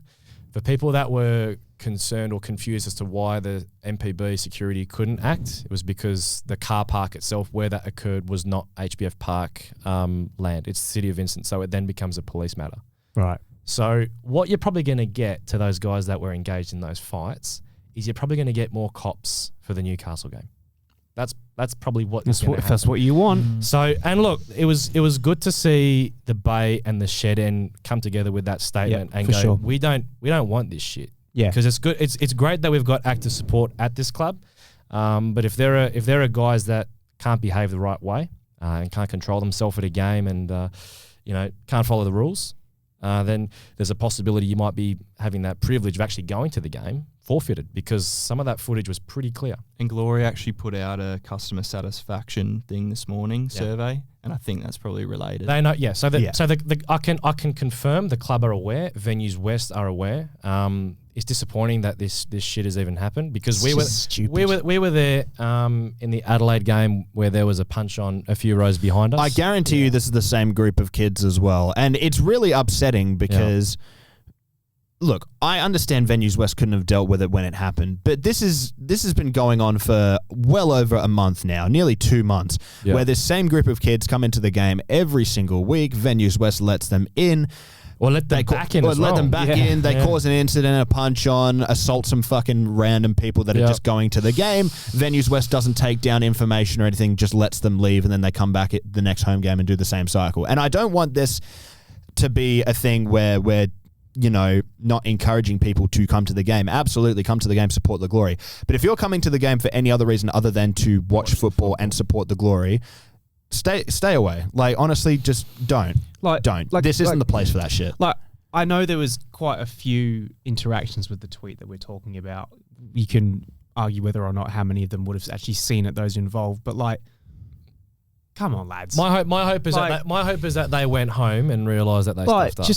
For people that were concerned or confused as to why the MPB security couldn't act, it was because the car park itself where that occurred was not HBF Park land. It's the City of Vincent, so it then becomes a police matter. Right. So what you're probably going to get to those guys that were engaged in those fights is you're probably going to get more cops for the Newcastle game. That's probably what that's what you want. So, and look, it was good to see the Bay and the Shed End come together with that statement and go, sure. we don't want this shit. Yeah, because it's good. It's great that we've got active support at this club, but if there are guys that can't behave the right way and can't control themselves at a game and can't follow the rules, then there's a possibility you might be having that privilege of actually going to the game forfeited, because some of that footage was pretty clear. And Glory actually put out a customer satisfaction thing this morning, survey, and I think that's probably related. They know, yeah. So I can confirm the club are aware, Venues West are aware. It's disappointing that this shit has even happened, because we were there in the Adelaide game where there was a punch on a few rows behind us. I guarantee you this is the same group of kids as well, and it's really upsetting because look, I understand Venues West couldn't have dealt with it when it happened, but this has been going on for well over a month now, nearly 2 months, where this same group of kids come into the game every single week. Venues West lets them in. Or let them back in. Or let them back in. They cause an incident, a punch on, assault some fucking random people that are just going to the game. Venues West doesn't take down information or anything, just lets them leave, and then they come back at the next home game and do the same cycle. And I don't want this to be a thing where we're, not encouraging people to come to the game. Absolutely, come to the game, support the Glory. But if you're coming to the game for any other reason other than to watch football and support the Glory, stay away. Like, honestly, just don't. Don't. This isn't the place for that shit. Like, I know there was quite a few interactions with the tweet that we're talking about. You can argue whether or not how many of them would have actually seen it, those involved. But like, come on, lads. My hope is that they went home and realised that they stuffed up.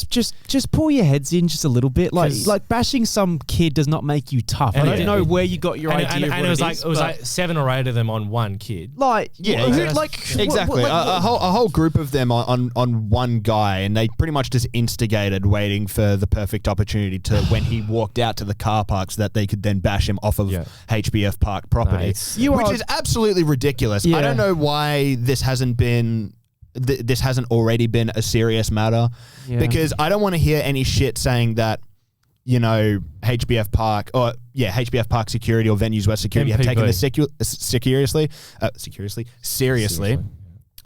Just pull your heads in just a little bit. Like bashing some kid does not make you tough. I don't know where you got your idea. And it was like 7 or 8 of them on one kid. Exactly. A whole group of them on one guy, and they pretty much just instigated, waiting for the perfect opportunity to when he walked out to the car park so that they could then bash him off of HBF Park property, which is absolutely ridiculous. I don't know why this hasn't already been a serious matter, because I don't want to hear any shit saying that HBF Park security or Venues West security have taken this seriously.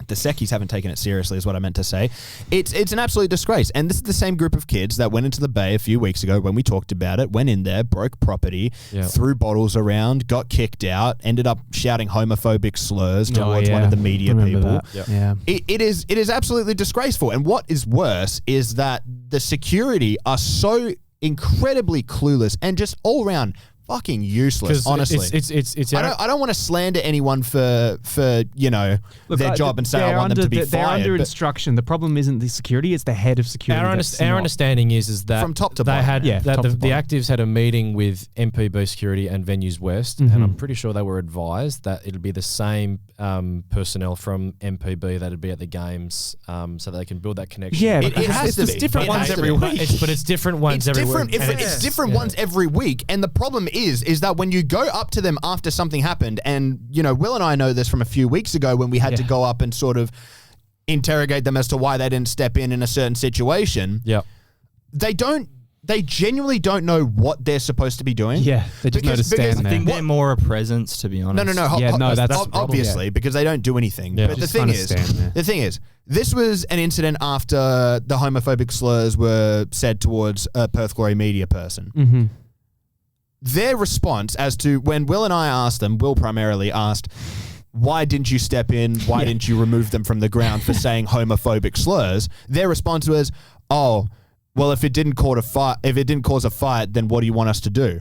The Secchies haven't taken it seriously, is what I meant to say. It's an absolute disgrace. And this is the same group of kids that went into the Bay a few weeks ago when we talked about it, went in there, broke property, threw bottles around, got kicked out, ended up shouting homophobic slurs towards one of the media people. It is absolutely disgraceful. And what is worse is that the security are so incredibly clueless and just all around fucking useless, honestly. I don't want to slander anyone for their job and say I want them to be fired. They're under instruction. The problem isn't the security; it's the head of security. Our understanding is that from top to they bottom, the Actives had a meeting with MPB Security and Venues West, and I'm pretty sure they were advised that it'll be the same personnel from MPB that'd be at the games, so they can build that connection. Yeah, it has to be. It's different ones every week. But it's different ones every week. It's different ones every week, and the problem is that when you go up to them after something happened, and Will and I know this from a few weeks ago when we had to go up and sort of interrogate them as to why they didn't step in a certain situation. Yeah, they genuinely don't know what they're supposed to be doing. Yeah, they just know to stand there. I think they're more a presence, to be honest. No. That's obviously because they don't do anything. Yeah. But the thing is, this was an incident after the homophobic slurs were said towards a Perth Glory media person. Mm-hmm. Their response as to when Will and I asked them, Will primarily asked, why didn't you step in? Why didn't you remove them from the ground for saying homophobic slurs? Their response was, oh, well, if it didn't cause a fight, then what do you want us to do?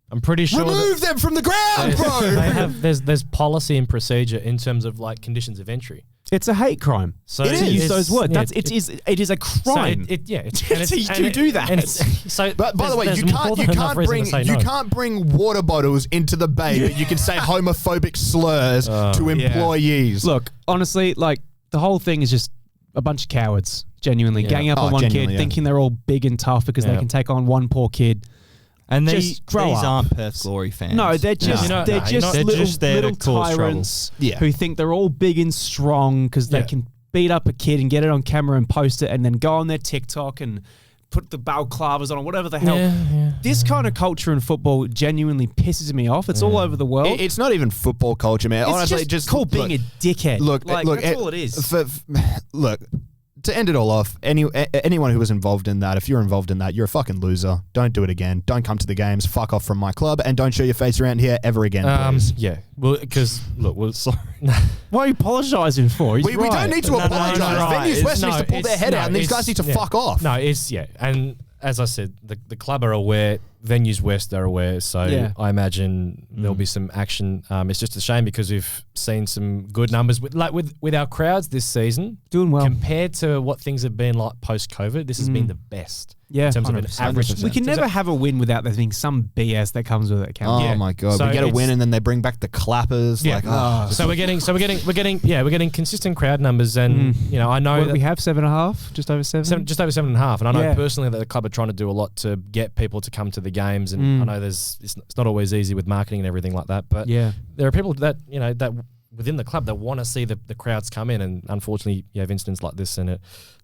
I'm pretty sure remove them from the ground, bro. There's policy and procedure in terms of like conditions of entry. It's a hate crime. So to use those words, it is a crime. So to do that. But by the way, you can't bring water bottles into the Bay, but you can say homophobic slurs to employees. Look, honestly, like the whole thing is just a bunch of cowards. Genuinely, gang up on one kid, thinking they're all big and tough because they can take on one poor kid. And these aren't Perth Glory fans. No, they're just little tyrants who think they're all big and strong because they can beat up a kid and get it on camera and post it and then go on their TikTok and put the balaclavas on or whatever the hell. This kind of culture in football genuinely pisses me off. It's all over the world. It's not even football culture, man. It's honestly, just called being a dickhead. Look, that's all it is. Look. To end it all off, anyone who was involved in that, if you're involved in that, you're a fucking loser. Don't do it again. Don't come to the games. Fuck off from my club, and don't show your face around here ever again, please. Yeah, well, because look, sorry. What are you apologising for? We don't need to apologise. Venues West needs to pull their head out, and these guys need to fuck off. No, and as I said, the club are aware. Venues West are aware, so I imagine there'll be some action. It's just a shame because we've seen some good numbers with our crowds this season, doing well compared to what things have been like post-COVID. This has been the best. Yeah, in terms of an 100%. average. We can never have a win without there being some BS that comes with it. Can Oh we? my god! So we get a it's- win and then they bring back the clappers. Yeah. Like, So we're getting consistent crowd numbers, and you know, I know What that do we have 7.5, just over 7. just over 7.5, and I know Yeah. personally that the club are trying to do a lot to get people to come to the games, and I know it's not always easy with marketing and everything like that, but Yeah. there are people that that within the club that want to see the crowds come in, and unfortunately you have incidents like this, and it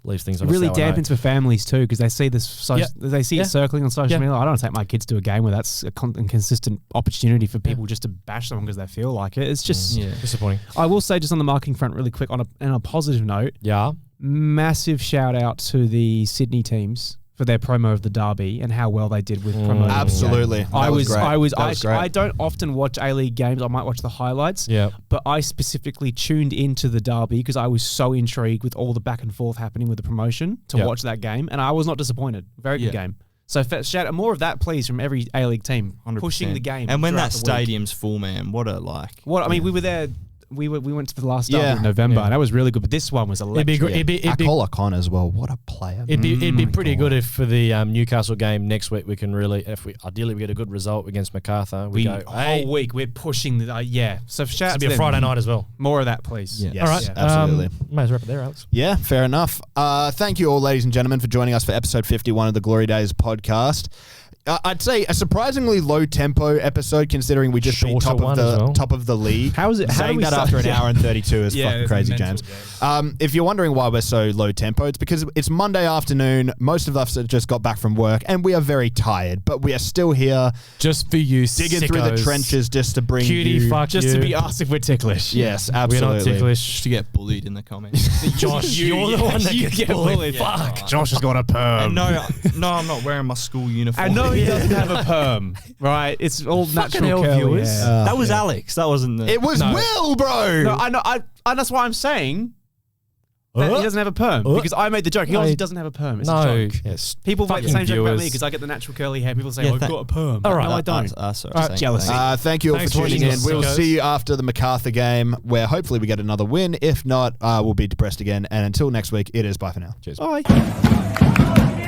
leaves things on really a sour note. dampens for families too, because they see this. They see it circling on social media. I don't want to take my kids to a game where that's a consistent opportunity for people just to bash someone because they feel like it. It's just disappointing. I will say, just on the marketing front, really quick, on a positive note, Yeah. massive shout out to the Sydney teams for their promo of the derby and how well they did with promoting. absolutely. the game. That was great. I don't often watch A-League games. I might watch the highlights. Yeah. But I specifically tuned into the derby because I was so intrigued with all the back and forth happening with the promotion to watch that game, and I was not disappointed. Very good game. So shout out more of that, please, from every A-League team 100%. pushing the game. And when throughout that the week. stadium's full, man, what a I mean, we were there. We went to the last derby in November, and that was really good. But this one was electric. It'd be Acola Con as well. What a player! It'd be pretty good if for the Newcastle game next week we can really, if we ideally we get a good result against MacArthur, we go whole week we're pushing the So shout out It'll to be a them. Friday night as well. More of that, please. Yeah. Yes, All right, absolutely. May as well wrap it there, Alex. Yeah, fair enough. Thank you all, ladies and gentlemen, for joining us for episode 51 of the Glory Days podcast. I'd say a surprisingly low tempo episode, considering we just beat Shorter top of one the as well. top of the league. How is it? How Saying do we that start- after an hour and 32 is Yeah, fucking it's crazy, mental, James. If you're wondering why we're so low tempo, it's because it's Monday afternoon. Most of us have just got back from work, and we are very tired. But we are still here, Just for you, digging through the trenches, just to bring Cutie you. fuck Just you. to be asked if we're ticklish. Yes, We're absolutely. not ticklish. Just to get bullied in the comments. Josh, you're the one that you gets get bullied. bullied. Fuck. Josh has got a perm. And no, I'm not wearing my school uniform. I know he doesn't have a perm, right? It's all natural hell, curly viewers. hair. That was Alex. That wasn't the. It was Will, bro. No, I know. And that's why I'm saying that he doesn't have a perm because I made the joke. He obviously doesn't have a perm. It's a joke. Yes. People make the Fucking same joke about me viewers. because I get the natural curly hair. People say, Yeah, "Oh, I've got a perm." All right. no, I don't. Sorry, jealousy. Thank you all Thanks for for tuning in. watching, We will sickos. see you after the MacArthur game, where hopefully we get another win. If not, we'll be depressed again. And until next week, it is bye for now. Cheers. Bye.